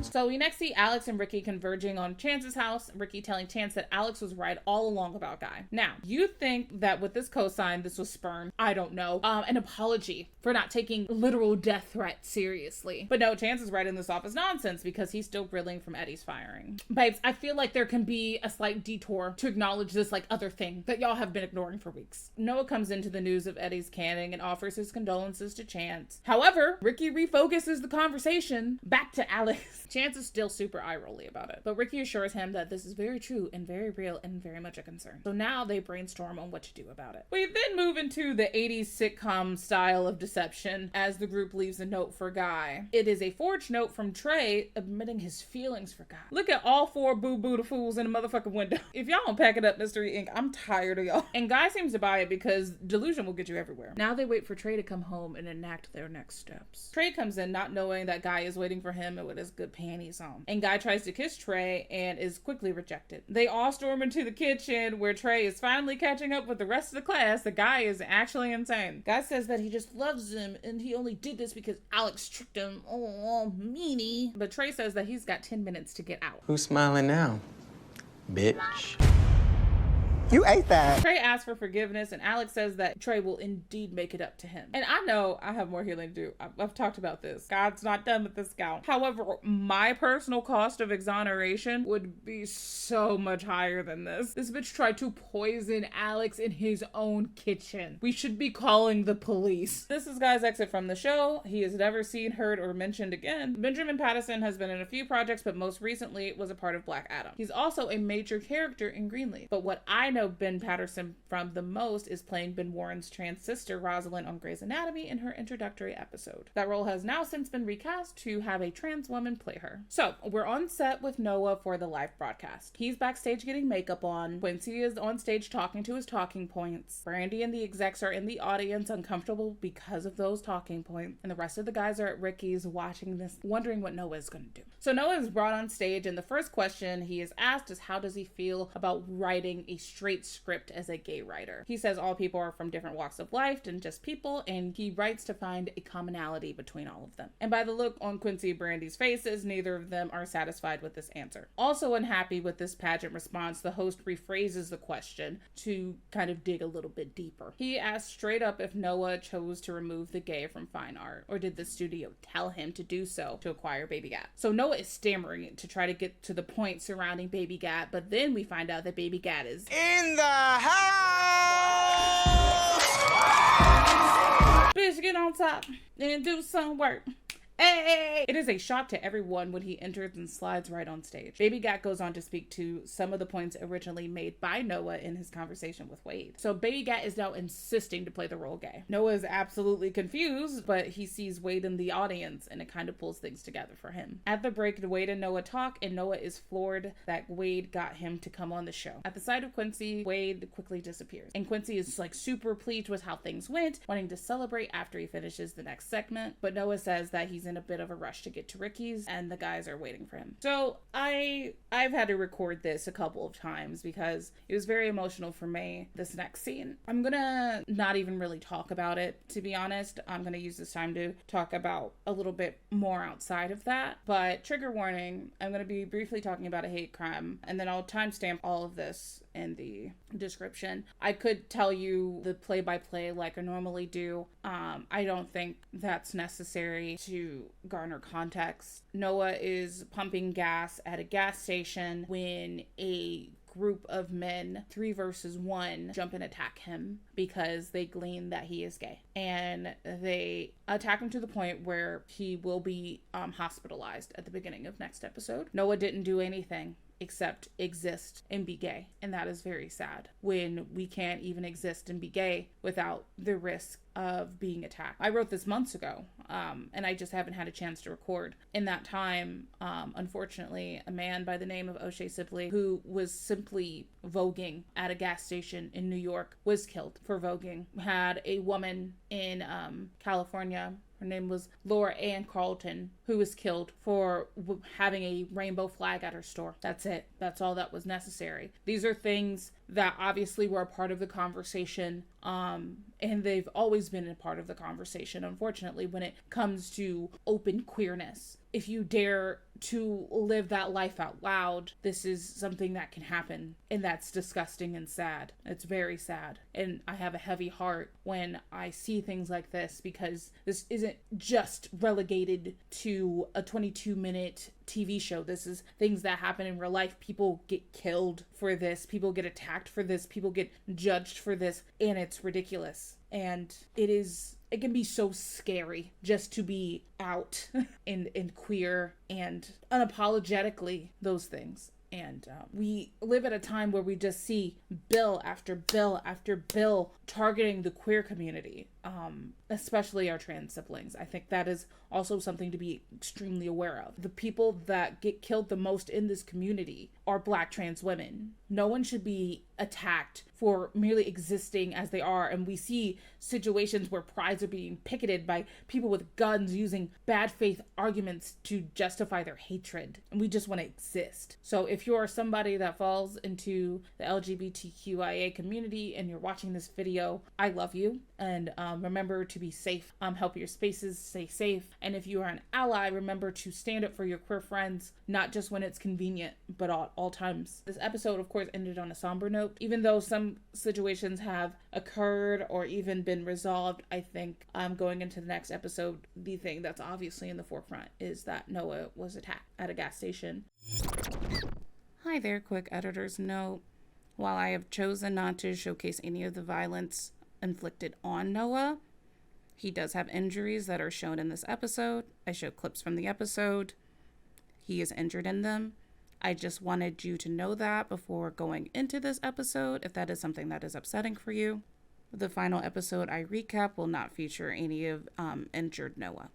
So we next see Alex and Ricky converging on Chance's house, Ricky telling Chance that Alex was right all along about Guy. Now, you think that with this cosign, this was spurned, I don't know, an apology for not taking literal death threats seriously. But no, Chance is right in this office was nonsense because he's still reeling from Eddie's firing. Babes, I feel like there can be a slight detour to acknowledge this like other thing that y'all have been ignoring for weeks. Noah comes into the news of Eddie's canning and offers his condolences to Chance. However, Ricky refocuses the conversation back to Alex. Chance is still super eye-rolly about it, but Ricky assures him that this is very true and very real and very much a concern. So now they brainstorm on what to do about it. We then move into the 80s sitcom style of deception as the group leaves a note for Guy. It is a forged note from Trey admitting his feelings for Guy. Look at all 4 boo-boo the fools in the motherfucking window. If y'all don't pack it up, Mystery Inc., I'm tired of y'all. And Guy seems to buy it because delusion will get you everywhere. Now they wait for Trey to come home and enact their next steps. Trey comes in not knowing that Guy is waiting for him and with his good panties on. And Guy tries to kiss Trey and is quickly rejected. They all storm into the kitchen where Trey is finally catching up with the rest of the class. The guy is actually insane. Guy says that he just loves him and he only did this because Alex tricked him. Oh, meanie. But Trey says that he's got 10 minutes to get out.
Who's smiling now? Bitch. You ate that.
Trey asks for forgiveness and Alex says that Trey will indeed make it up to him. And I know I have more healing to do. I've talked about this. God's not done with this gal. However, my personal cost of exoneration would be so much higher than this. This bitch tried to poison Alex in his own kitchen. We should be calling the police. This is Guy's exit from the show. He is never seen, heard, or mentioned again. Benjamin Patterson has been in a few projects, but most recently was a part of Black Adam. He's also a major character in Greenleaf. But what I know Ben Patterson from the most is playing Ben Warren's trans sister Rosalind on Grey's Anatomy in her introductory episode. That role has now since been recast to have a trans woman play her. So we're on set with Noah for the live broadcast. He's backstage getting makeup on. Quincy is on stage talking to his talking points. Brandy and the execs are in the audience uncomfortable because of those talking points. And the rest of the guys are at Ricky's watching this, wondering what Noah is going to do. So Noah is brought on stage and the first question he is asked is how does he feel about writing a straight script as a gay writer. He says all people are from different walks of life and just people, and he writes to find a commonality between all of them. And by the look on Quincy and Brandy's faces, neither of them are satisfied with this answer. Also unhappy with this pageant response, the host rephrases the question to kind of dig a little bit deeper. He asks straight up if Noah chose to remove the gay from fine art, or did the studio tell him to do so to acquire Baby Gat. So Noah is stammering to try to get to the point surrounding Baby Gat, but then we find out that Baby Gat is
In the house!
Bitch, get on top and do some work. Hey! It is a shock to everyone when he enters and slides right on stage. Baby Gat goes on to speak to some of the points originally made by Noah in his conversation with Wade. So Baby Gat is now insisting to play the role gay. Noah is absolutely confused, but he sees Wade in the audience and it kind of pulls things together for him. At the break, Wade and Noah talk and Noah is floored that Wade got him to come on the show. At the sight of Quincy, Wade quickly disappears. And Quincy is like super pleased with how things went, wanting to celebrate after he finishes the next segment. But Noah says that he's in a bit of a rush to get to Ricky's and the guys are waiting for him. So I've had to record this a couple of times because it was very emotional for me, this next scene. I'm gonna not even really talk about it, to be honest. I'm gonna use this time to talk about a little bit more outside of that. But trigger warning, I'm gonna be briefly talking about a hate crime and then I'll timestamp all of this in the description. I could tell you the play-by-play like I normally do. I don't think that's necessary to garner context. Noah is pumping gas at a gas station when a group of men, 3 versus 1, jump and attack him because they glean that he is gay. And they attack him to the point where he will be hospitalized at the beginning of next episode. Noah didn't do anything except exist and be gay. And that is very sad when we can't even exist and be gay without the risk of being attacked. I wrote this months ago, and I just haven't had a chance to record. In that time, unfortunately, a man by the name of O'Shea Sibley, who was simply voguing at a gas station in New York, was killed for voguing. Had a woman in California, her name was Laura Ann Carlton, who was killed for having a rainbow flag at her store. That's it. That's all that was necessary. These are things that obviously were a part of the conversation, and they've always been a part of the conversation, unfortunately, when it comes to open queerness. If you dare to live that life out loud, this is something that can happen. And that's disgusting and sad. It's very sad. And I have a heavy heart when I see things like this, because this isn't just relegated to a 22-minute TV show. This is things that happen in real life. People get killed for this. People get attacked for this. People get judged for this. And it's ridiculous. And it can be so scary just to be out and queer and unapologetically those things. And we live at a time where we just see bill after bill after bill targeting the queer community, especially our trans siblings. I think that is also something to be extremely aware of. The people that get killed the most in this community are Black trans women. No one should be attacked for merely existing as they are. And we see situations where prides are being picketed by people with guns using bad faith arguments to justify their hatred. And we just want to exist. So if you're somebody that falls into the LGBTQIA community and you're watching this video, I love you. And remember to be safe. Help your spaces, stay safe. And if you are an ally, remember to stand up for your queer friends, not just when it's convenient, but at all times. This episode, of course, ended on a somber note. Even though some situations have occurred or even been resolved, I think going into the next episode, the thing that's obviously in the forefront is that Noah was attacked at a gas station. Hi there, quick editor's note. While I have chosen not to showcase any of the violence inflicted on Noah, he does have injuries that are shown in this episode. I showed clips from the episode. He is injured in them. I just wanted you to know that before going into this episode, if that is something that is upsetting for you. The final episode I recap will not feature any of injured Noah.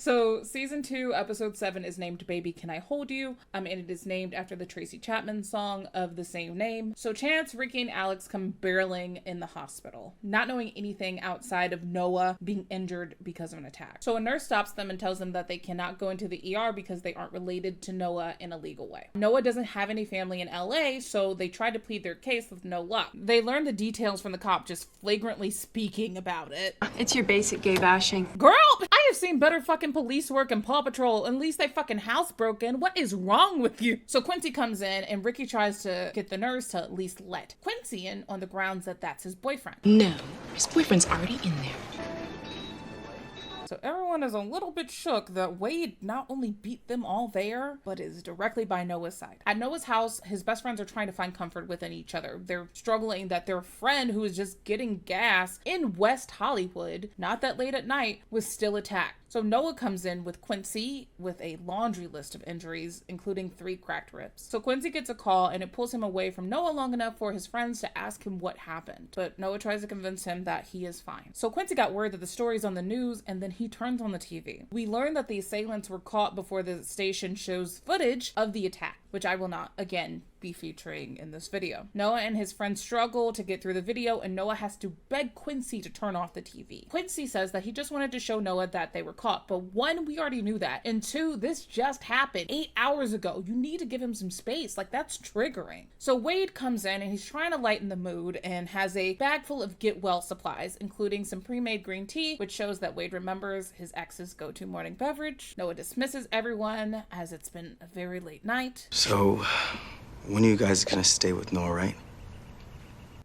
So season 2, episode 7 is named Baby Can I Hold You? And it is named after the Tracy Chapman song of the same name. So Chance, Ricky, and Alex come barreling in the hospital, not knowing anything outside of Noah being injured because of an attack. So a nurse stops them and tells them that they cannot go into the ER because they aren't related to Noah in a legal way. Noah doesn't have any family in LA, so they try to plead their case with no luck. They learn the details from the cop just flagrantly speaking about it.
It's your basic gay bashing.
Girl, I have seen better fucking police work and Paw Patrol. At least they fucking house broken. What is wrong with you? So Quincy comes in and Ricky tries to get the nurse to at least let Quincy in on the grounds that that's his boyfriend.
No, his boyfriend's already in there.
So everyone is a little bit shook that Wade not only beat them all there, but is directly by Noah's side. At Noah's house, his best friends are trying to find comfort within each other. They're struggling that their friend who is just getting gas in West Hollywood, not that late at night, was still attacked. So Noah comes in with Quincy with a laundry list of injuries, including 3 cracked ribs. So Quincy gets a call and it pulls him away from Noah long enough for his friends to ask him what happened. But Noah tries to convince him that he is fine. So Quincy got word that the story's on the news and then he turns on the TV. We learn that the assailants were caught before the station shows footage of the attack, which I will not, again, be featuring in this video. Noah and his friends struggle to get through the video and Noah has to beg Quincy to turn off the TV. Quincy says that he just wanted to show Noah that they were caught, but 1, we already knew that, and 2, this just happened 8 hours ago. You need to give him some space. Like, that's triggering. So Wade comes in and he's trying to lighten the mood and has a bag full of get well supplies, including some pre-made green tea, which shows that Wade remembers his ex's go-to morning beverage. Noah dismisses everyone as it's been a very late night.
So, when are you guys gonna stay with Noah, right?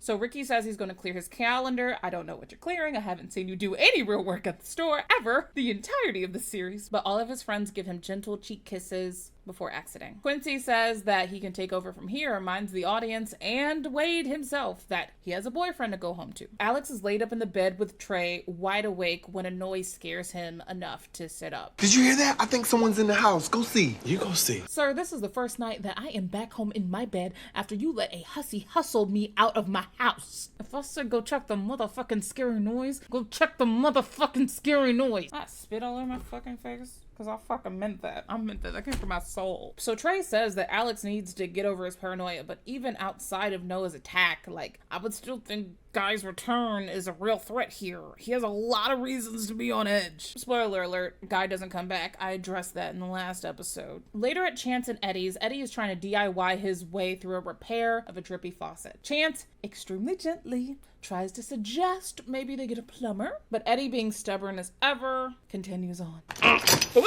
So Ricky says he's going to clear his calendar. I don't know what you're clearing. I haven't seen you do any real work at the store ever the entirety of the series. But all of his friends give him gentle cheek kisses before exiting. Quincy says that he can take over from here, reminds the audience and Wade himself that he has a boyfriend to go home to. Alex is laid up in the bed with Trey, wide awake when a noise scares him enough to sit up.
Did you hear that? I think someone's in the house. Go see.
You go see.
Sir, this is the first night that I am back home in my bed after you let a hussy hustle me out of my house. If I said go check the motherfucking scary noise, go check the motherfucking scary noise. I spit all over my fucking face. Because I fucking meant that. I meant that. That came from my soul. So Trey says that Alex needs to get over his paranoia, but even outside of Noah's attack, like, I would still think Guy's return is a real threat here. He has a lot of reasons to be on edge. Spoiler alert, Guy doesn't come back. I addressed that in the last episode. Later at Chance and Eddie's, Eddie is trying to DIY his way through a repair of a drippy faucet. Chance, extremely gently, tries to suggest maybe they get a plumber, but Eddie, being stubborn as ever, continues on.
Eddie!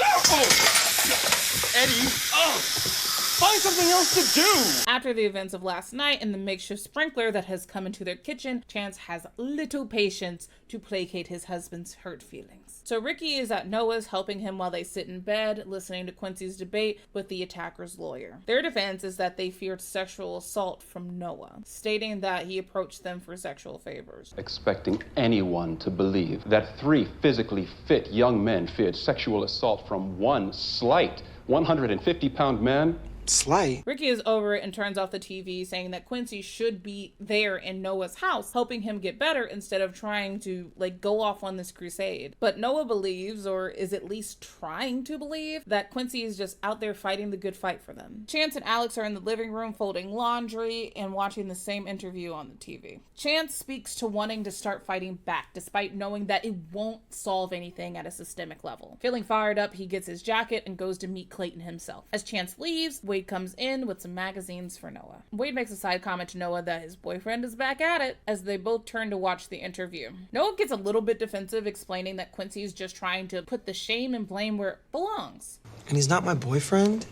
Find something else to do!
After the events of last night and the makeshift sprinkler that has come into their kitchen, Chance has little patience to placate his husband's hurt feelings. So Ricky is at Noah's helping him while they sit in bed, listening to Quincy's debate with the attacker's lawyer. Their defense is that they feared sexual assault from Noah, stating that he approached them for sexual favors.
Expecting anyone to believe that 3 physically fit young men feared sexual assault from one slight 150-pound man?
Slight?
Ricky is over it and turns off the TV, saying that Quincy should be there in Noah's house, helping him get better instead of trying to, go off on this crusade. But Noah believes, or is at least trying to believe, that Quincy is just out there fighting the good fight for them. Chance and Alex are in the living room folding laundry and watching the same interview on the TV. Chance speaks to wanting to start fighting back, despite knowing that it won't solve anything at a systemic level. Feeling fired up, he gets his jacket and goes to meet Clayton himself. As Chance leaves, Wade comes in with some magazines for Noah. Wade makes a side comment to Noah that his boyfriend is back at it as they both turn to watch the interview. Noah gets a little bit defensive, explaining that Quincy is just trying to put the shame and blame where it belongs.
And he's not my boyfriend?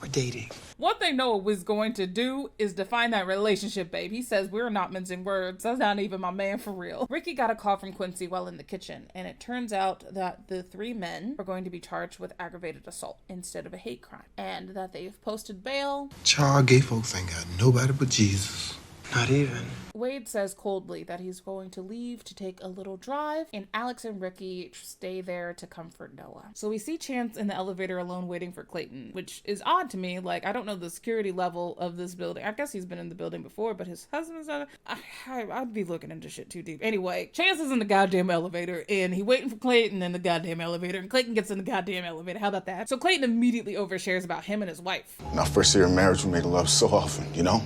We're dating.
One thing Noah was going to do is define that relationship, babe. He says we're not mincing words. That's not even my man for real. Ricky got a call from Quincy while in the kitchen, and it turns out that the 3 men are going to be charged with aggravated assault instead of a hate crime, and that they've posted bail.
Child, gay folks ain't got nobody but Jesus.
Not even.
Wade says coldly that he's going to leave to take a little drive, and Alex and Ricky stay there to comfort Noah. So we see Chance in the elevator alone waiting for Clayton, which is odd to me. I don't know the security level of this building. I guess he's been in the building before, but his husband's not. I'd be looking into shit too deep. Anyway, Chance is in the goddamn elevator, and he waiting for Clayton in the goddamn elevator, and Clayton gets in the goddamn elevator. How about that? So Clayton immediately overshares about him and his wife.
In our first year of marriage, we made love so often, you know?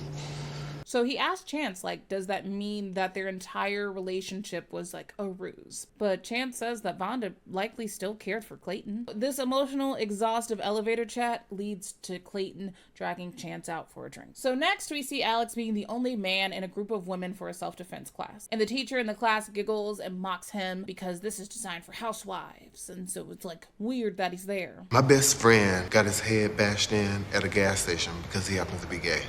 So he asked Chance, does that mean that their entire relationship was a ruse? But Chance says that Vonda likely still cared for Clayton. This emotional, exhaustive elevator chat leads to Clayton dragging Chance out for a drink. So next we see Alex being the only man in a group of women for a self-defense class. And the teacher in the class giggles and mocks him because this is designed for housewives. And so it's weird that he's there.
My best friend got his head bashed in at a gas station because he happens to be gay.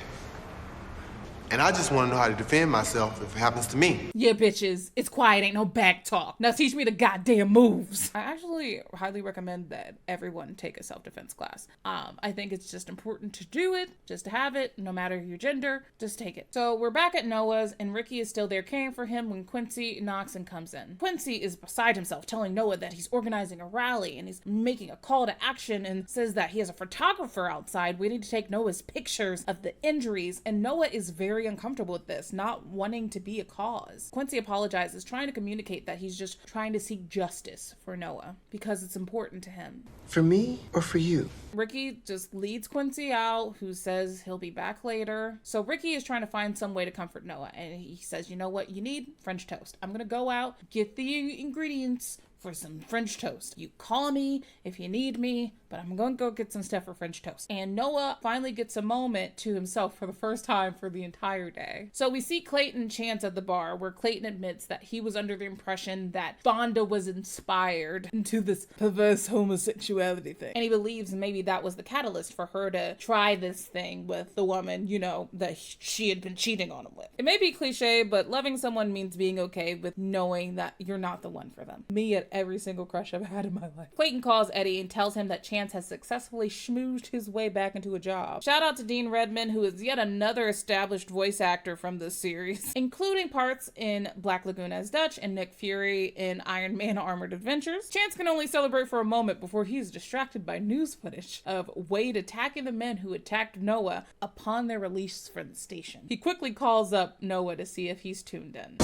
And I just want to know how to defend myself if it happens to me.
Yeah, bitches. It's quiet, ain't no back talk. Now teach me the goddamn moves. I actually highly recommend that everyone take a self-defense class. I think it's just important to do it, just to have it, no matter your gender, just take it. So we're back at Noah's, and Ricky is still there caring for him when Quincy knocks and comes in. Quincy is beside himself, telling Noah that he's organizing a rally, and he's making a call to action, and says that he has a photographer outside waiting to take Noah's pictures of the injuries, and Noah is very uncomfortable with this, not wanting to be a cause. Quincy apologizes, trying to communicate that he's just trying to seek justice for Noah because it's important to him.
For me or for you?
Ricky just leads Quincy out, who says he'll be back later. So Ricky is trying to find some way to comfort Noah, and he says, you know what you need? French toast. I'm gonna go out, get the ingredients for some French toast. You call me if you need me, but I'm going to go get some stuff for French toast. And Noah finally gets a moment to himself for the first time for the entire day. So we see Clayton and Chance at the bar, where Clayton admits that he was under the impression that Vonda was inspired into this perverse homosexuality thing. And he believes maybe that was the catalyst for her to try this thing with the woman, that she had been cheating on him with. It may be cliche, but loving someone means being okay with knowing that you're not the one for them. Me at every single crush I've had in my life. Clayton calls Eddie and tells him that Chance has successfully schmoozed his way back into a job. Shout out to Dean Redmond, who is yet another established voice actor from this series, including parts in Black Lagoon as Dutch and Nick Fury in Iron Man Armored Adventures. Chance can only celebrate for a moment before he is distracted by news footage of Wade attacking the men who attacked Noah upon their release from the station. He quickly calls up Noah to see if he's tuned in.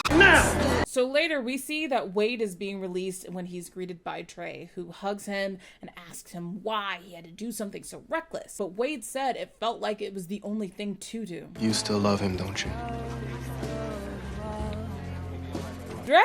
Now! So later we see that Wade is being released when he's greeted by Trey, who hugs him and asks him why he had to do something so reckless. But Wade said it felt like it was the only thing to do.
You still love him, don't you?
Dre,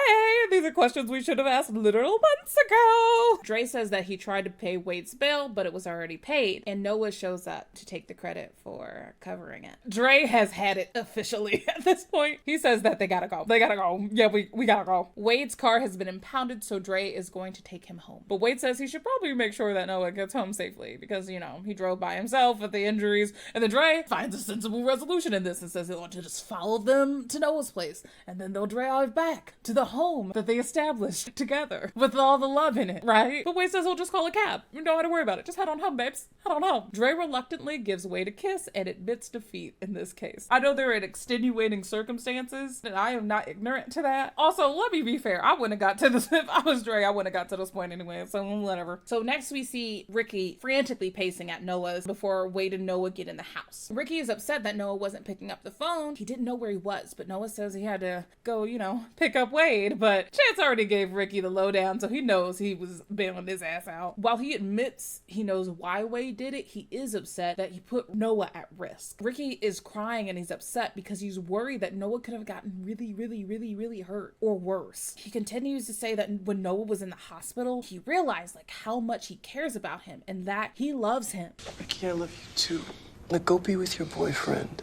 these are questions we should have asked literal months ago. Dre says that he tried to pay Wade's bill, but it was already paid, and Noah shows up to take the credit for covering it. Dre has had it officially at this point. He says that they gotta go. They gotta go. Yeah, we gotta go. Wade's car has been impounded, so Dre is going to take him home. But Wade says he should probably make sure that Noah gets home safely because, you know, he drove by himself with the injuries. And then Dre finds a sensible resolution in this and says he'll just follow them to Noah's place, and then they'll drive back to the home that they established together with all the love in it, right? But Wade says he'll just call a cab. You don't have to worry about it. Just head on home, babes. Head on home. Dre reluctantly gives Wade a kiss and admits defeat in this case. I know there are extenuating circumstances, and I am not ignorant to that. Also, let me be fair. I wouldn't have got to this if I was Dre. I wouldn't have got to this point anyway, so whatever. So next we see Ricky frantically pacing at Noah's before Wade and Noah get in the house. Ricky is upset that Noah wasn't picking up the phone. He didn't know where he was, but Noah says he had to go, you know, pick up Wade, but Chance already gave Ricky the lowdown, so he knows he was bailing his ass out. While he admits he knows why Wade did it, he is upset that he put Noah at risk. Ricky is crying and he's upset because he's worried that Noah could have gotten really hurt or worse. He continues to say that when Noah was in the hospital, he realized like how much he cares about him and that he loves him.
Ricky, I love you too. Now go be with your boyfriend.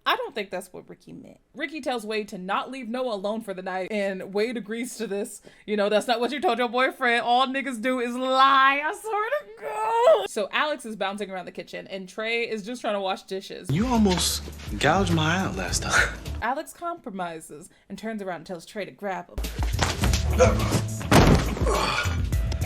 I don't think that's what Ricky meant. Ricky tells Wade to not leave Noah alone for the night, and Wade agrees to this. You know, that's not what you told your boyfriend. All niggas do is lie, I swear to God. So Alex is bouncing around the kitchen, and Trey is just trying to wash dishes.
You almost gouged my eye out last time.
Alex compromises and turns around and tells Trey to grab him.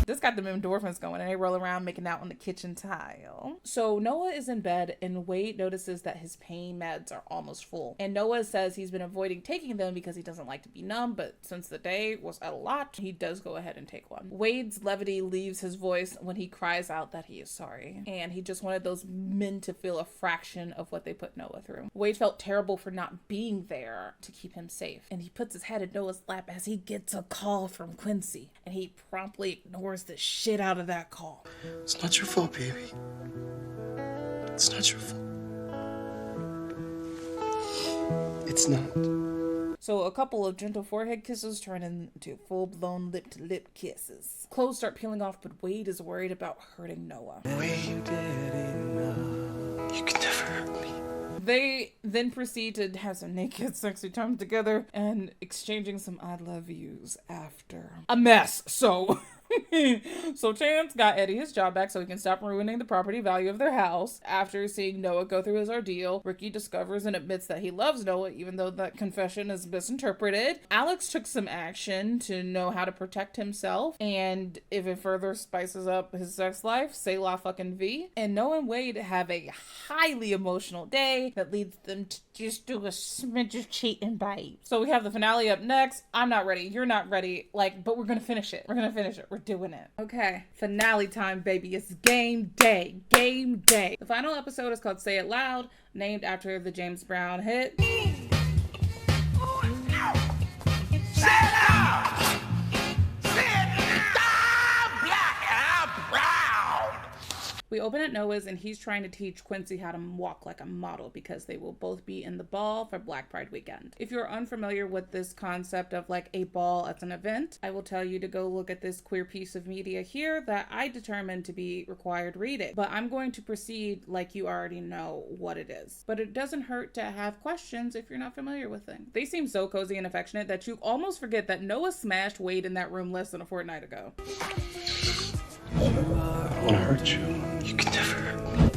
This got them endorphins going and they roll around making out on the kitchen tile. So Noah is in bed and Wade notices that his pain meds are almost full. And Noah says he's been avoiding taking them because he doesn't like to be numb, but since the day was a lot, he does go ahead and take one. Wade's levity leaves his voice when he cries out that he is sorry. And he just wanted those men to feel a fraction of what they put Noah through. Wade felt terrible for not being there to keep him safe. And he puts his head in Noah's lap as he gets a call from Quincy. And he promptly ignores the shit out of that call.
It's not your fault, baby. It's not your fault. It's not.
So a couple of gentle forehead kisses turn into full-blown lip-to-lip kisses. Clothes start peeling off, but Wade is worried about hurting Noah.
Wade, you can never hurt me.
They then proceed to have some naked, sexy time together and exchanging some I love yous after. A mess, so... So Chance got Eddie his job back so he can stop ruining the property value of their house. After seeing Noah go through his ordeal, Ricky discovers and admits that he loves Noah, even though that confession is misinterpreted. Alex took some action to know how to protect himself, and if it further spices up his sex life, say la fucking V. And Noah and Wade have a highly emotional day that leads them to just do a smidge of cheating, babe. So we have the finale up next. I'm not ready. You're not ready. But we're gonna finish it. We're doing it. Okay, finale time, baby. It's game day. Game day. The final episode is called Say It Loud, named after the James Brown hit.
Say it loud! Say it loud! Black and brown!
We open at Noah's and he's trying to teach Quincy how to walk like a model because they will both be in the ball for Black Pride weekend. If you're unfamiliar with this concept of like a ball as an event, I will tell you to go look at this queer piece of media here that I determined to be required reading. But I'm going to proceed like you already know what it is. But it doesn't hurt to have questions if you're not familiar with things. They seem so cozy and affectionate that you almost forget that Noah smashed Wade in that room less than a fortnight ago.
I don't want to hurt you. You can never hurt me.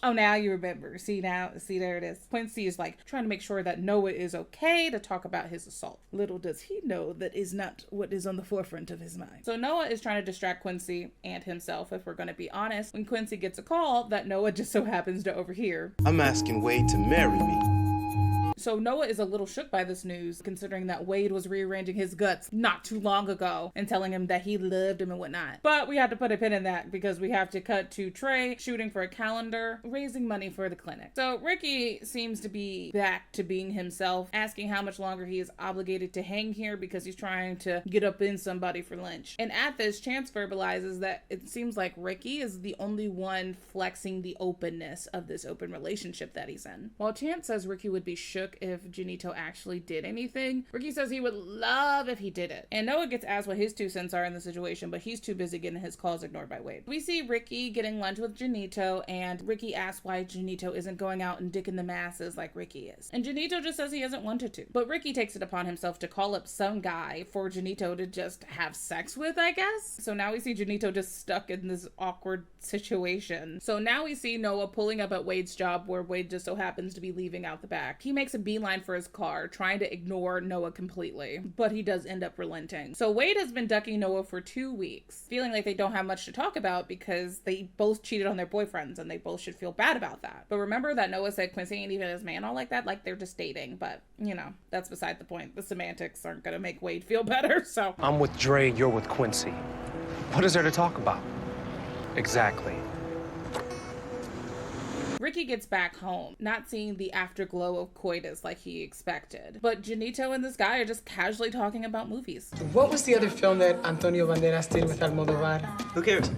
Oh, now you remember. See, there it is. Quincy is like trying to make sure that Noah is okay to talk about his assault. Little does he know that is not what is on the forefront of his mind. So Noah is trying to distract Quincy and himself, if we're going to be honest, when Quincy gets a call that Noah just so happens to overhear.
I'm asking Wade to marry me.
So Noah is a little shook by this news, considering that Wade was rearranging his guts not too long ago and telling him that he loved him and whatnot. But we had to put a pin in that because we have to cut to Trey shooting for a calendar, raising money for the clinic. So Ricky seems to be back to being himself, asking how much longer he is obligated to hang here because he's trying to get up in somebody for lunch. And at this, Chance verbalizes that it seems like Ricky is the only one flexing the openness of this open relationship that he's in. While Chance says Ricky would be shook shook if Junito actually did anything. Ricky says he would love if he did it. And Noah gets asked what his 2 cents are in the situation, but he's too busy getting his calls ignored by Wade. We see Ricky getting lunch with Junito, and Ricky asks why Junito isn't going out and dicking the masses like Ricky is. And Junito just says he hasn't wanted to. But Ricky takes it upon himself to call up some guy for Junito to just have sex with, I guess. So now we see Junito just stuck in this awkward situation. So now we see Noah pulling up at Wade's job, where Wade just so happens to be leaving out the back. He makes a beeline for his car, trying to ignore Noah completely, but he does end up relenting. So Wade has been ducking Noah for 2 weeks, feeling like they don't have much to talk about because they both cheated on their boyfriends and they both should feel bad about that. But remember that Noah said Quincy ain't even his man all like that, like they're just dating, but you know, that's beside the point. The semantics aren't gonna make Wade feel better, so.
I'm with Dre, you're with Quincy. What is there to talk about? Exactly.
Ricky gets back home, not seeing the afterglow of coitus like he expected. But Junito and this guy are just casually talking about movies.
What was the other film that Antonio Banderas did with Almodovar?
Who cares?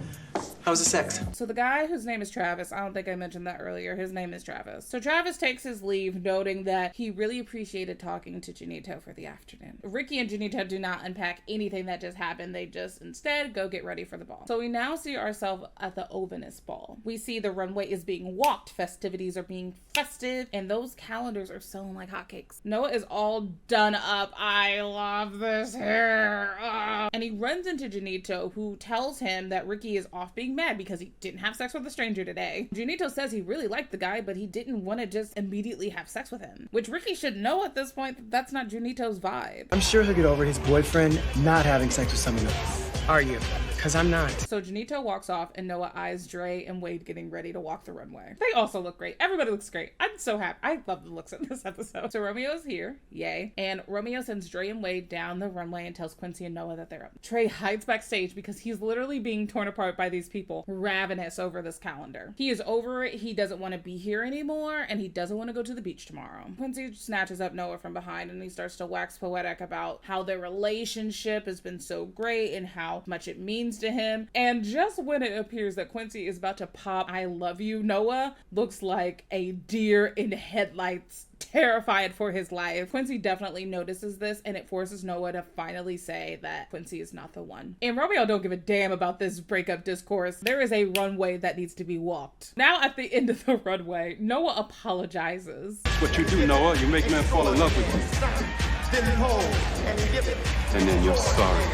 How's the sex?
So the guy whose name is Travis, I don't think I mentioned that earlier, his name is Travis. So Travis takes his leave, noting that he really appreciated talking to Junito for the afternoon. Ricky and Junito do not unpack anything that just happened. They just instead go get ready for the ball. So we now see ourselves at the Ovenus ball. We see the runway is being walked, festivities are being festive, and those calendars are selling like hotcakes. Noah is all done up. I love this hair. And he runs into Junito, who tells him that Ricky is off being mad because he didn't have sex with a stranger today. Junito says he really liked the guy, but he didn't want to just immediately have sex with him, which Ricky should know at this point that that's not Junito's vibe.
I'm sure he'll get over his boyfriend not having sex with someone else. Are you? Because I'm not.
So Junito walks off and Noah eyes Dre and Wade getting ready to walk the runway. They also look great. Everybody looks great. I'm so happy. I love the looks in this episode. So Romeo's here. Yay. And Romeo sends Dre and Wade down the runway and tells Quincy and Noah that they're up. Dre hides backstage because he's literally being torn apart by these people, ravenous over this calendar. He is over it. He doesn't want to be here anymore, and he doesn't want to go to the beach tomorrow. Quincy snatches up Noah from behind and he starts to wax poetic about how their relationship has been so great and how much it means to him. And just when it appears that Quincy is about to pop I love you, Noah looks like a deer in headlights, terrified for his life. Quincy definitely notices this, and it forces Noah to finally say that Quincy is not the one. And Romeo don't give a damn about this breakup discourse. There is a runway that needs to be walked. Now at the end of the runway, Noah apologizes.
That's what you do, Noah. You make men fall in love with you. And then you're sorry.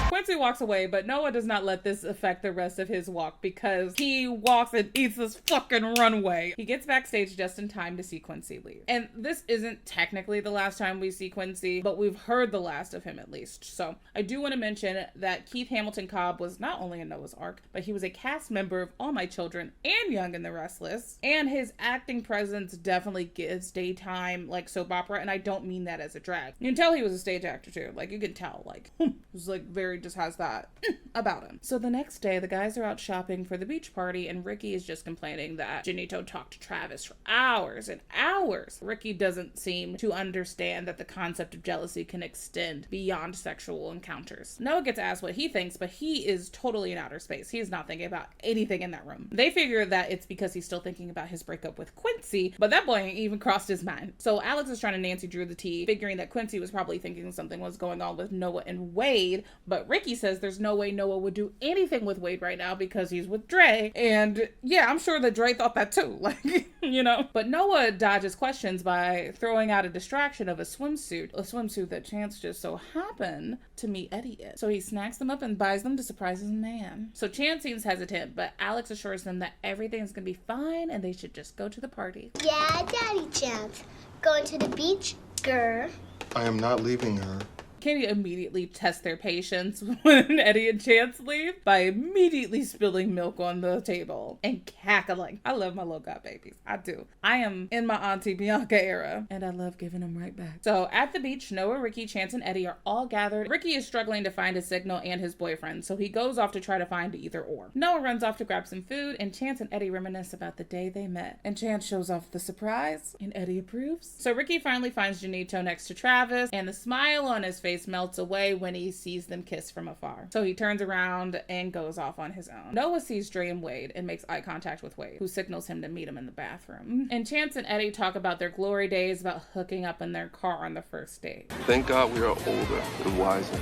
Quincy walks away, but Noah does not let this affect the rest of his walk because he walks and eats this fucking runway. He gets backstage just in time to see Quincy leave. And this isn't technically the last time we see Quincy, but we've heard the last of him at least. So I do want to mention that Keith Hamilton Cobb was not only in Noah's Ark, but he was a cast member of All My Children and Young and the Restless. And his acting presence definitely gives daytime like soap opera, and I don't mean that as a drag. You can tell he was a stage actor too. Like you can tell, like he was like very just has that about him. So the next day, the guys are out shopping for the beach party, and Ricky is just complaining that Junito talked to Travis for hours and hours. Ricky doesn't seem to understand that the concept of jealousy can extend beyond sexual encounters. Noah gets asked what he thinks, but he is totally in outer space. He is not thinking about anything in that room. They figure that it's because he's still thinking about his breakup with Quincy, but that boy ain't even crossed his mind. So Alex is trying to Nancy Drew the tea, figuring that Quincy was probably thinking something was going on with Noah and Wade, but Ricky says there's no way Noah would do anything with Wade right now because he's with Dre. And yeah, I'm sure that Dre thought that too, like, you know. But Noah dodges questions by throwing out a distraction of a swimsuit that Chance just so happened to meet Eddie in. So he snacks them up and buys them to surprise his man. So Chance seems hesitant, but Alex assures them that everything's gonna be fine and they should just go to the party.
Yeah, Daddy Chance. Going to the beach, grr.
I am not leaving her.
Can you immediately test their patience when Eddie and Chance leave by immediately spilling milk on the table and cackling? I love my little god babies. I do. I am in my Auntie Bianca era, and I love giving them right back. So at the beach, Noah, Ricky, Chance, and Eddie are all gathered. Ricky is struggling to find his signal and his boyfriend, so he goes off to try to find either or. Noah runs off to grab some food, and Chance and Eddie reminisce about the day they met. And Chance shows off the surprise, and Eddie approves. So Ricky finally finds Junito next to Travis, and the smile on his face face melts away when he sees them kiss from afar. So he turns around and goes off on his own. Noah sees Dre and Wade and makes eye contact with Wade, who signals him to meet him in the bathroom. And Chance and Eddie talk about their glory days, about hooking up in their car on the first date.
Thank God we are older and wiser.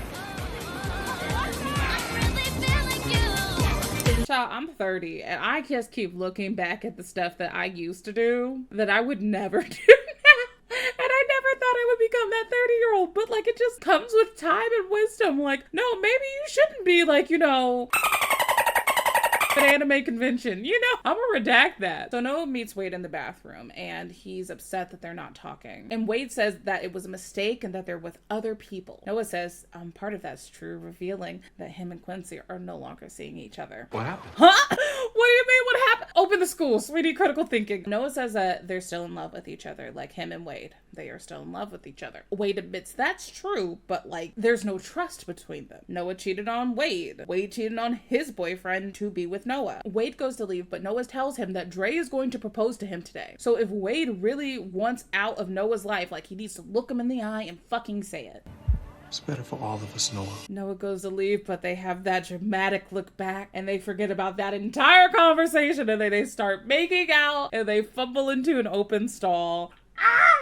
Child, I'm 30 and I just keep looking back at the stuff that I used to do that I would never do now. And I never thought I would become that 30-year-old, but like it just comes with time and wisdom. Like, no, maybe you shouldn't be like, you know, an anime convention, you know, I'm gonna redact that. So Noah meets Wade in the bathroom and he's upset that they're not talking. And Wade says that it was a mistake and that they're with other people. Noah says, part of that's true, revealing that him and Quincy are no longer seeing each other.
What happened?
Huh? What do you mean what happened? Open the school, sweetie, critical thinking. Noah says that they're still in love with each other, like him and Wade. They are still in love with each other. Wade admits that's true, but like there's no trust between them. Noah cheated on Wade. Wade cheated on his boyfriend to be with Noah. Wade goes to leave, but Noah tells him that Dre is going to propose to him today. So if Wade really wants out of Noah's life, like he needs to look him in the eye and fucking say it.
It's better for all of us, Noah.
Noah goes to leave, but they have that dramatic look back and they forget about that entire conversation and then they start making out and they fumble into an open stall.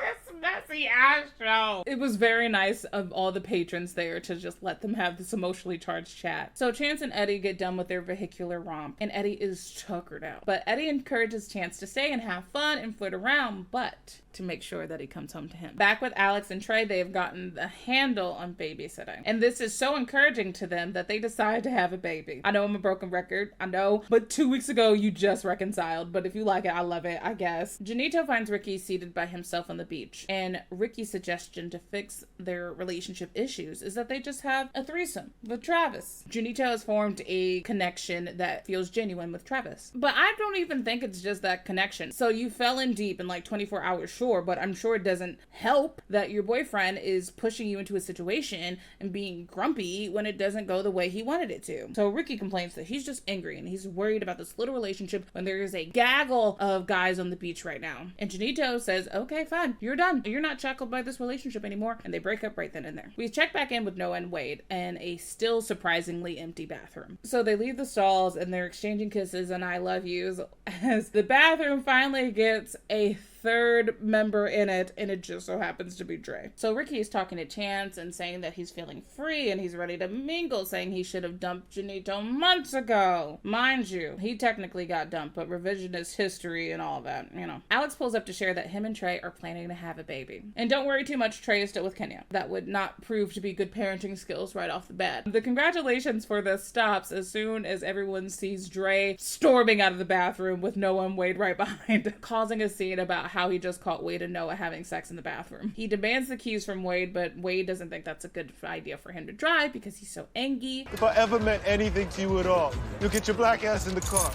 This messy ass show. It was very nice of all the patrons there to just let them have this emotionally charged chat. So Chance and Eddie get done with their vehicular romp and Eddie is tuckered out. But Eddie encourages Chance to stay and have fun and flirt around, but to make sure that he comes home to him. Back with Alex and Trey, they have gotten the handle on babysitting. And this is so encouraging to them that they decide to have a baby. I know I'm a broken record, I know, but 2 weeks ago you just reconciled, but if you like it, I love it, I guess. Janito finds Ricky seated by himself on the beach, and Ricky's suggestion to fix their relationship issues is that they just have a threesome with Travis. Janito has formed a connection that feels genuine with Travis. But I don't even think it's just that connection. So you fell in deep in like 24 hours, sure, but I'm sure it doesn't help that your boyfriend is pushing you into a situation and being grumpy when it doesn't go the way he wanted it to. So Ricky complains that he's just angry and he's worried about this little relationship when there is a gaggle of guys on the beach right now. And Janito says, okay, fine, you're done. You're not shackled by this relationship anymore. And they break up right then and there. We check back in with Noah and Wade in a still surprisingly empty bathroom. So they leave the stalls and they're exchanging kisses and I love yous as the bathroom finally gets a third member in it, and it just so happens to be Dre. So Ricky is talking to Chance and saying that he's feeling free and he's ready to mingle, saying he should have dumped Janito months ago. Mind you, he technically got dumped, but revisionist history and all that, you know. Alex pulls up to share that him and Trey are planning to have a baby. And don't worry too much, Trey is still with Kenya. That would not prove to be good parenting skills right off the bat. The congratulations for this stops as soon as everyone sees Dre storming out of the bathroom with Noah and Wade right behind, causing a scene about how he just caught Wade and Noah having sex in the bathroom. He demands the keys from Wade, but Wade doesn't think that's a good idea for him to drive because he's so angry.
If I ever meant anything to you at all, you'll get your black ass in the car.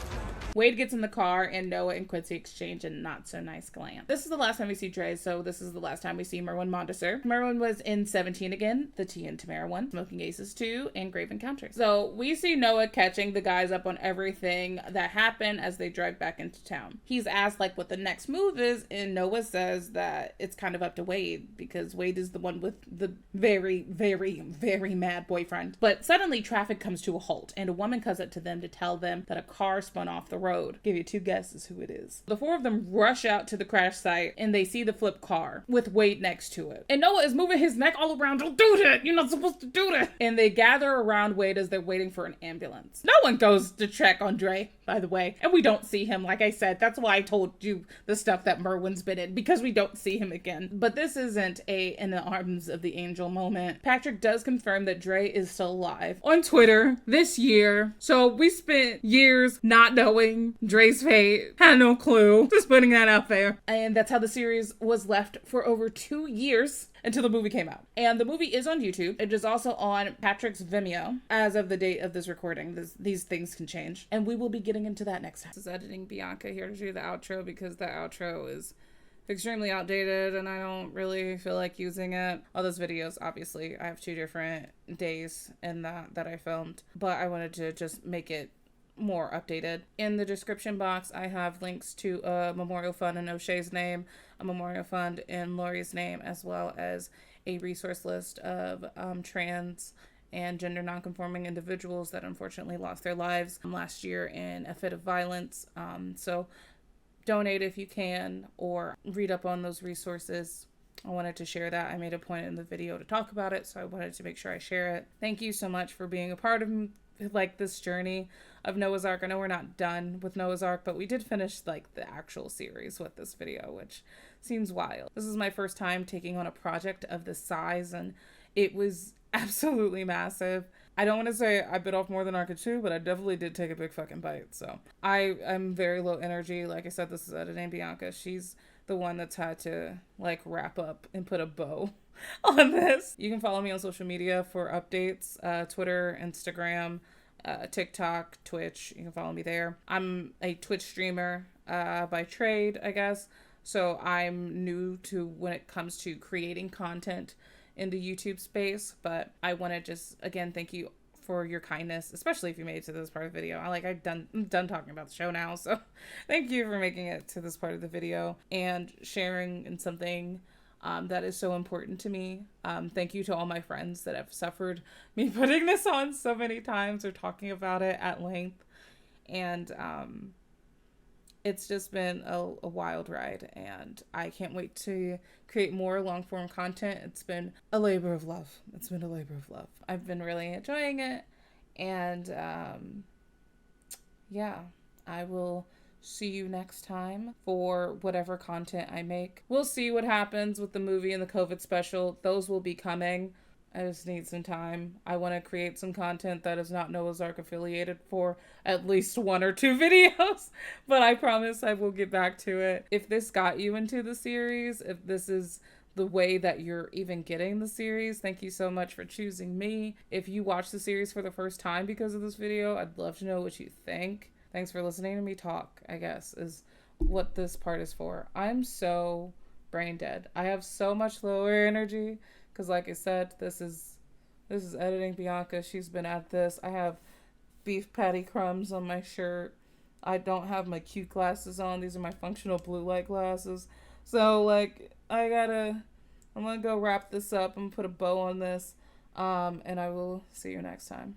Wade gets in the car and Noah and Quincy exchange a not so nice glance. This is the last time we see Dre, so this is the last time we see Merwin Mondesir. Merwin was in 17 again, the T and Tamara one, Smoking Aces 2, and Grave Encounters. So we see Noah catching the guys up on everything that happened as they drive back into town. He's asked like what the next move is, and Noah says that it's kind of up to Wade because Wade is the one with the very, very, very mad boyfriend. But suddenly traffic comes to a halt and a woman comes up to them to tell them that a car spun off the road. Give you 2 guesses who it is. The 4 of them rush out to the crash site and they see the flipped car with Wade next to it. And Noah is moving his neck all around. Don't do that! You're not supposed to do that! And they gather around Wade as they're waiting for an ambulance. No one goes to check on Dre, by the way. And we don't see him, like I said. That's why I told you the stuff that Merwin's been in, because we don't see him again. But this isn't a in the arms of the angel moment. Patrick does confirm that Dre is still alive on Twitter this year. So we spent years not knowing Dre's fate. Had no clue. Just putting that out there. And that's how the series was left for over 2 years until the movie came out. And the movie is on YouTube. It is also on Patrick's Vimeo as of the date of this recording. These things can change. And we will be getting into that next time. This is editing Bianca here to do the outro because the outro is extremely outdated and I don't really feel like using it. All those videos, obviously, I have 2 different days in that I filmed. But I wanted to just make it more updated. In the description box, I have links to a memorial fund in O'Shea's name, a memorial fund in Lori's name, as well as a resource list of trans and gender nonconforming individuals that unfortunately lost their lives last year in a fit of violence. So donate if you can, or read up on those resources. I wanted to share that. I made a point in the video to talk about it, so I wanted to make sure I share it. Thank you so much for being a part of like this journey of Noah's Ark. I know we're not done with Noah's Ark, but we did finish like the actual series with this video, which seems wild. This is my first time taking on a project of this size, and it was absolutely massive. I don't want to say I bit off more than I could chew, but I definitely did take a big fucking bite. So I'm very low energy. Like I said, this is editing Bianca. She's the one that's had to like wrap up and put a bow on this. You can follow me on social media for updates, Twitter, Instagram, TikTok, Twitch. You can follow me there. I'm a Twitch streamer by trade, I guess. So I'm new to when it comes to creating content in the YouTube space, but I want to just again thank you for your kindness, especially if you made it to this part of the video. I'm done talking about the show now, so thank you for making it to this part of the video and sharing in something that is so important to me. Thank you to all my friends that have suffered me putting this on so many times or talking about it at length, and it's just been a wild ride, and I can't wait to create more long-form content. It's been a labor of love. I've been really enjoying it, and yeah, I will see you next time for whatever content I make. We'll see what happens with the movie and the COVID special. Those will be coming. I just need some time. I want to create some content that is not Noah's Ark affiliated for at least 1 or 2 videos, but I promise I will get back to it. If this got you into the series, if this is the way that you're even getting the series, thank you so much for choosing me. If you watch the series for the first time because of this video, I'd love to know what you think. Thanks for listening to me talk, I guess, is what this part is for. I'm so brain dead. I have so much lower energy. Because like I said, this is editing Bianca. She's been at this. I have beef patty crumbs on my shirt. I don't have my cute glasses on. These are my functional blue light glasses. So like I'm gonna go wrap this up and put a bow on this. And I will see you next time.